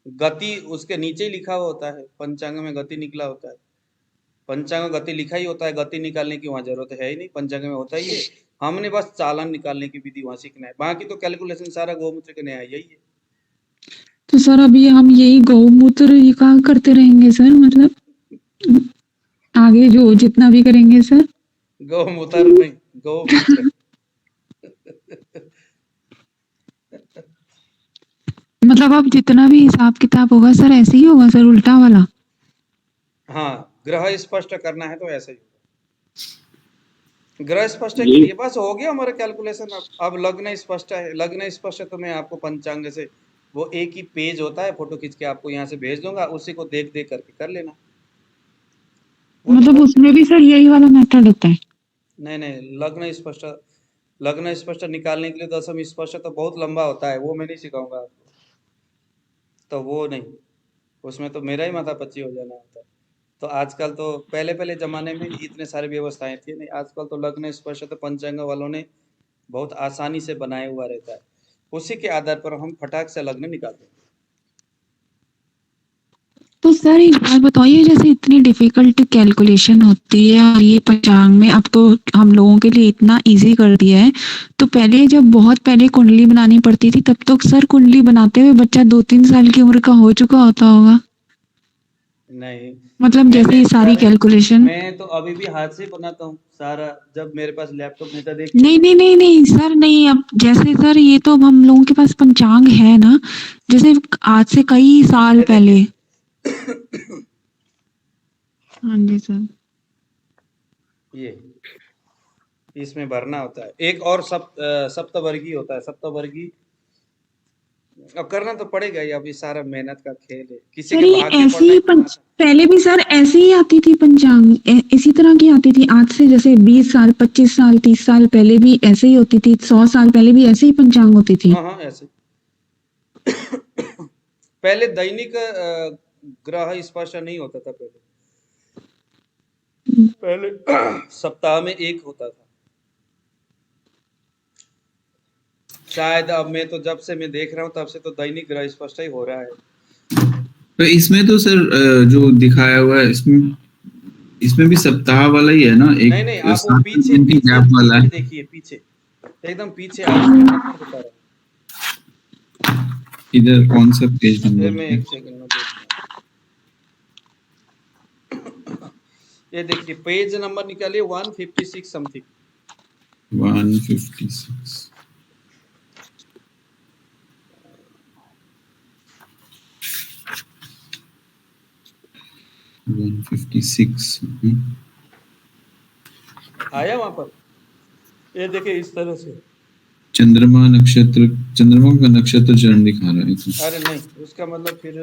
Speaker 1: गति उसके नीचे ही लिखा हुआ होता है, पंचांग में गति निकला होता है। पंचांग में गति लिखा ही होता है, गति निकालने की वहां जरूरत है ही नहीं, पंचांग में होता ही है। हमने बस चालन निकालने की विधि वहां सीखना है, बाकी तो कैलकुलेशन सारा गौमूत्र के न्याय यही है।
Speaker 2: तो सर अभी हम यही गौमूत्र ये कहाँ करते रहेंगे सर, मतलब आगे जो जितना भी करेंगे सर?
Speaker 1: गौमूत्र नहीं, गौमूत्र।
Speaker 2: मतलब अब जितना भी हिसाब किताब होगा सर ऐसे ही होगा सर, उल्टा वाला?
Speaker 1: हाँ, ग्रह स्पष्ट करना है तो ऐसा ही होगा। ग्रह स्पष्ट के
Speaker 4: ये
Speaker 1: लिए बस हो गया हमारा कैलकुलेशन। अब लग्न स्पष्ट है, लग्न स्पष्ट है तो मैं आपको पंचांग से वो एक ही पेज होता है, फोटो खींच के आपको यहाँ से भेज दूंगा, उसी को देख देख करके कर लेना। वो तो
Speaker 2: मतलब
Speaker 1: बस
Speaker 2: उसमें भी सर यही वाला मेथड होता है?
Speaker 1: नहीं, लग्न स्पष्ट निकालने के लिए दशम स्पष्ट तो बहुत लंबा होता है, वो मैं नहीं सिखाऊंगा आपको। तो वो नहीं, उसमें तो मेरा ही माथा पच्ची हो जाना होता है। तो आजकल तो पहले पहले जमाने में इतने सारी व्यवस्थाएं थी नहीं, आजकल तो लग्न स्पष्ट तो पंचांग वालों ने बहुत आसानी से बनाया हुआ रहता है, उसी के आधार पर हम फटाक से लग्न निकाल देंगे।
Speaker 2: तो सर एक बात बताइए, जैसे इतनी डिफिकल्ट कैलकुलेशन होती है और ये पंचांग में अब तो हम लोगों के लिए इतना इजी कर दिया है, तो पहले जब बहुत पहले कुंडली बनानी पड़ती थी तब तो सर कुंडली बनाते हुए बच्चा 2-3 साल की उम्र का हो चुका होता होगा,
Speaker 1: नहीं,
Speaker 2: मतलब जैसे ये सारी कैलकुलेशन।
Speaker 1: मैं तो अभी भी हाथ से बनाता हूँ सारा, जब मेरे पास लैपटॉप नहीं था देखिए।
Speaker 2: नहीं नहीं नहीं नहीं सर, नहीं अब जैसे सर ये तो अब हम लोगों के पास पंचांग है ना, जैसे आज से कई साल
Speaker 1: ये
Speaker 2: पहले।
Speaker 1: देखिए,
Speaker 2: हाँ जी सर।
Speaker 1: ये इसमें भरना होता है। एक और सप्तवर्गी होता है, सप्तवर्गी अब करना तो पड़ेगा ही, अभी सारा मेहनत का खेल है, किसी
Speaker 2: सर
Speaker 1: के
Speaker 2: ये
Speaker 1: भाग्य
Speaker 2: ऐसी
Speaker 1: पड़ना
Speaker 2: ही
Speaker 1: ही पड़ना था।
Speaker 2: पहले भी सर ऐसे ही आती थी पंचांग, इसी तरह की आती थी आज से जैसे 20 साल 25 साल 30 साल पहले भी ऐसे ही होती थी, 100 साल पहले भी ऐसे ही पंचांग होती थी।
Speaker 1: हाँ ऐसे पहले दैनिक ग्रह स्पर्श नहीं होता था, पहले सप्ताह में एक होता था शायद। अब मैं तो जब से मैं देख रहा हूँ तब से तो दैनिक ग्रह स्पष्ट ही हो रहा है।
Speaker 3: तो इसमें तो सर जो दिखाया हुआ है इसमें भी सप्ताह वाला ही है ना, एक
Speaker 1: नहीं आप वो
Speaker 3: 7
Speaker 1: पीछे
Speaker 3: दिन की
Speaker 1: पीछे
Speaker 3: गैप वाला
Speaker 1: पीछे
Speaker 3: है।
Speaker 1: देखिए, पीछे एकदम पीछे आपको मैं नंबर बता रहा
Speaker 3: इधर कौन सा पेज
Speaker 1: हूँ, ये
Speaker 3: नंबर
Speaker 1: मैं
Speaker 3: है?
Speaker 1: एक सेकंड में देखता हूँ। ये देखिए पेज नंबर निकालिए 156 समथिंग।
Speaker 3: 156 156।
Speaker 1: आया वहां पर, ये देखिए इस तरह से।
Speaker 3: चंद्रमा का नक्षत्र चरण दिखा रहा है इसमें।
Speaker 1: अरे नहीं, उसका मतलब फिर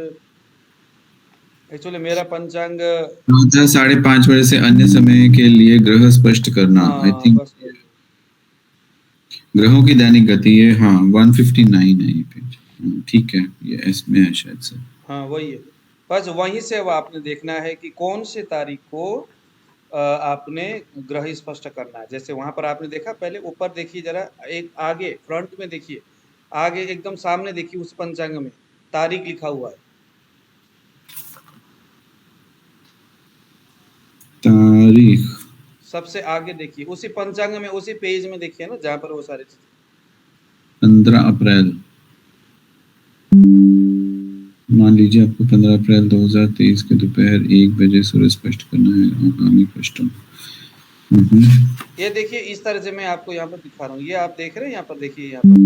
Speaker 1: एक्चुअली मेरा पंचांग,
Speaker 3: प्रातः 5:30 बजे से अन्य समय के लिए ग्रह स्पष्ट करना, आई
Speaker 1: हाँ
Speaker 3: थिंक
Speaker 1: बस वही।
Speaker 3: ग्रहों की दैनिक गति है। हाँ 159 है ये पेज। ठीक है, ये इसमें है शायद से।
Speaker 1: हाँ वही है, बस वहीं से अब आपने देखना है कि कौन से तारीख को आपने ग्रह स्पष्ट करना है। जैसे वहां पर आपने देखा, पहले ऊपर देखिए जरा, एक आगे फ्रंट में देखिए, आगे एकदम सामने देखिए, उस पंचांग में तारीख लिखा हुआ है।
Speaker 3: तारीख
Speaker 1: सबसे आगे देखिए, उसी पंचांग में उसी पेज में देखिए ना, जहाँ पर वो सारी चीजें।
Speaker 3: 15 अप्रैल मान लीजिए आपको 15 अप्रैल 2023 के दोपहर 1 बजे सूर्य स्पष्ट करना है आगामी पृष्ठों।
Speaker 1: ये देखिए इस तरह से मैं आपको यहाँ पर दिखा रहा हूँ, ये आप देख रहे हैं यहाँ पर, देखिए यहाँ पर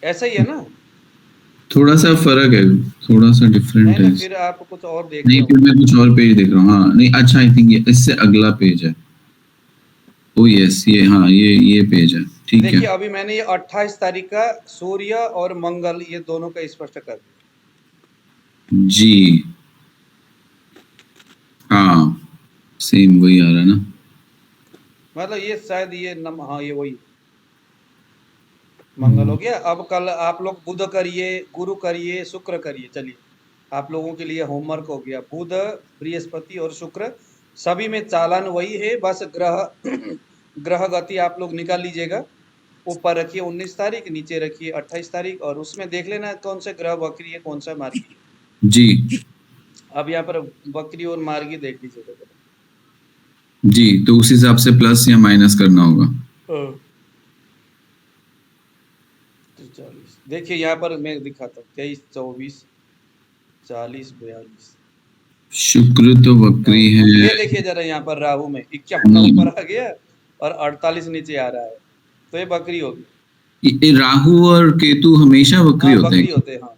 Speaker 1: ऐसा ही है ना?
Speaker 3: थोड़ा सा फर्क है, थोड़ा सा डिफरेंट
Speaker 1: नहीं
Speaker 3: है।
Speaker 1: ना, फिर आप कुछ और देख
Speaker 3: नहीं,
Speaker 1: रहे
Speaker 3: फिर
Speaker 1: हो।
Speaker 3: मैं कुछ और पेज देख रहा हूँ। हाँ नहीं, अच्छा आई थिंक ये इससे अगला पेज है। ओ यस, ये हाँ ये पेज है, ठीक है।
Speaker 1: देखिए अभी मैंने ये 28 तारीख का सूर्य और मंगल ये दोनों का स्पष्ट कर दिया।
Speaker 3: जी हाँ, सेम वही आ रहा है ना।
Speaker 1: मतलब ये शायद ये हाँ ये वही मंगल हो गया। अब कल आप लोग बुध करिए, गुरु करिए, शुक्र करिए। चलिए आप लोगों के लिए होमवर्क हो गया। बुध, बृहस्पति और शुक्र सभी में चालन वही है, बस ग्रह ग्रह गति आप लोग निकाल लीजिएगा। ऊपर रखिए 19 तारीख, नीचे रखिए 28 तारीख, और उसमें देख लेना कौन सा ग्रह वक्री है, कौन सा मार्गी है।
Speaker 3: जी
Speaker 1: अब यहाँ पर वक्री और मार्गी देख लीजिएगा।
Speaker 3: जी, तो उस हिसाब से प्लस या माइनस करना होगा।
Speaker 1: 40 देखिए यहाँ पर मैं दिखाता हूँ, 23, 24, 40, 42।
Speaker 3: शुक्र तो वक्री है।
Speaker 1: ये देखिए जरा यहाँ पर राहु में 51 ऊपर आ गया और 48 नीचे आ रहा है, तो ये बकरी होगी।
Speaker 3: ये राहु और केतु हमेशा वक्री
Speaker 1: हाँ
Speaker 3: होते
Speaker 1: बकरी
Speaker 3: हैं।
Speaker 1: होते हैं, हाँ।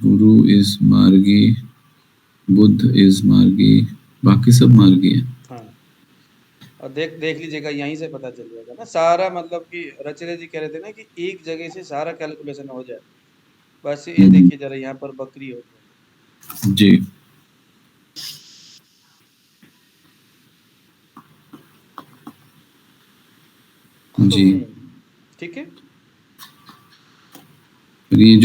Speaker 3: गुरु इज मार्गी, बुध इज मार्गी, बाकी सब मार्गी है।
Speaker 1: हाँ और देख लीजिएगा, यहीं से पता चल जाएगा ना सारा। मतलब कि रचरे जी कह रहे थे ना कि एक जगह से सारा कैलकुलेशन हो जाए, बस ये देखिए जरा यहाँ पर बकरी हो गया।
Speaker 3: जी जी
Speaker 1: ठीक है।
Speaker 3: ये जो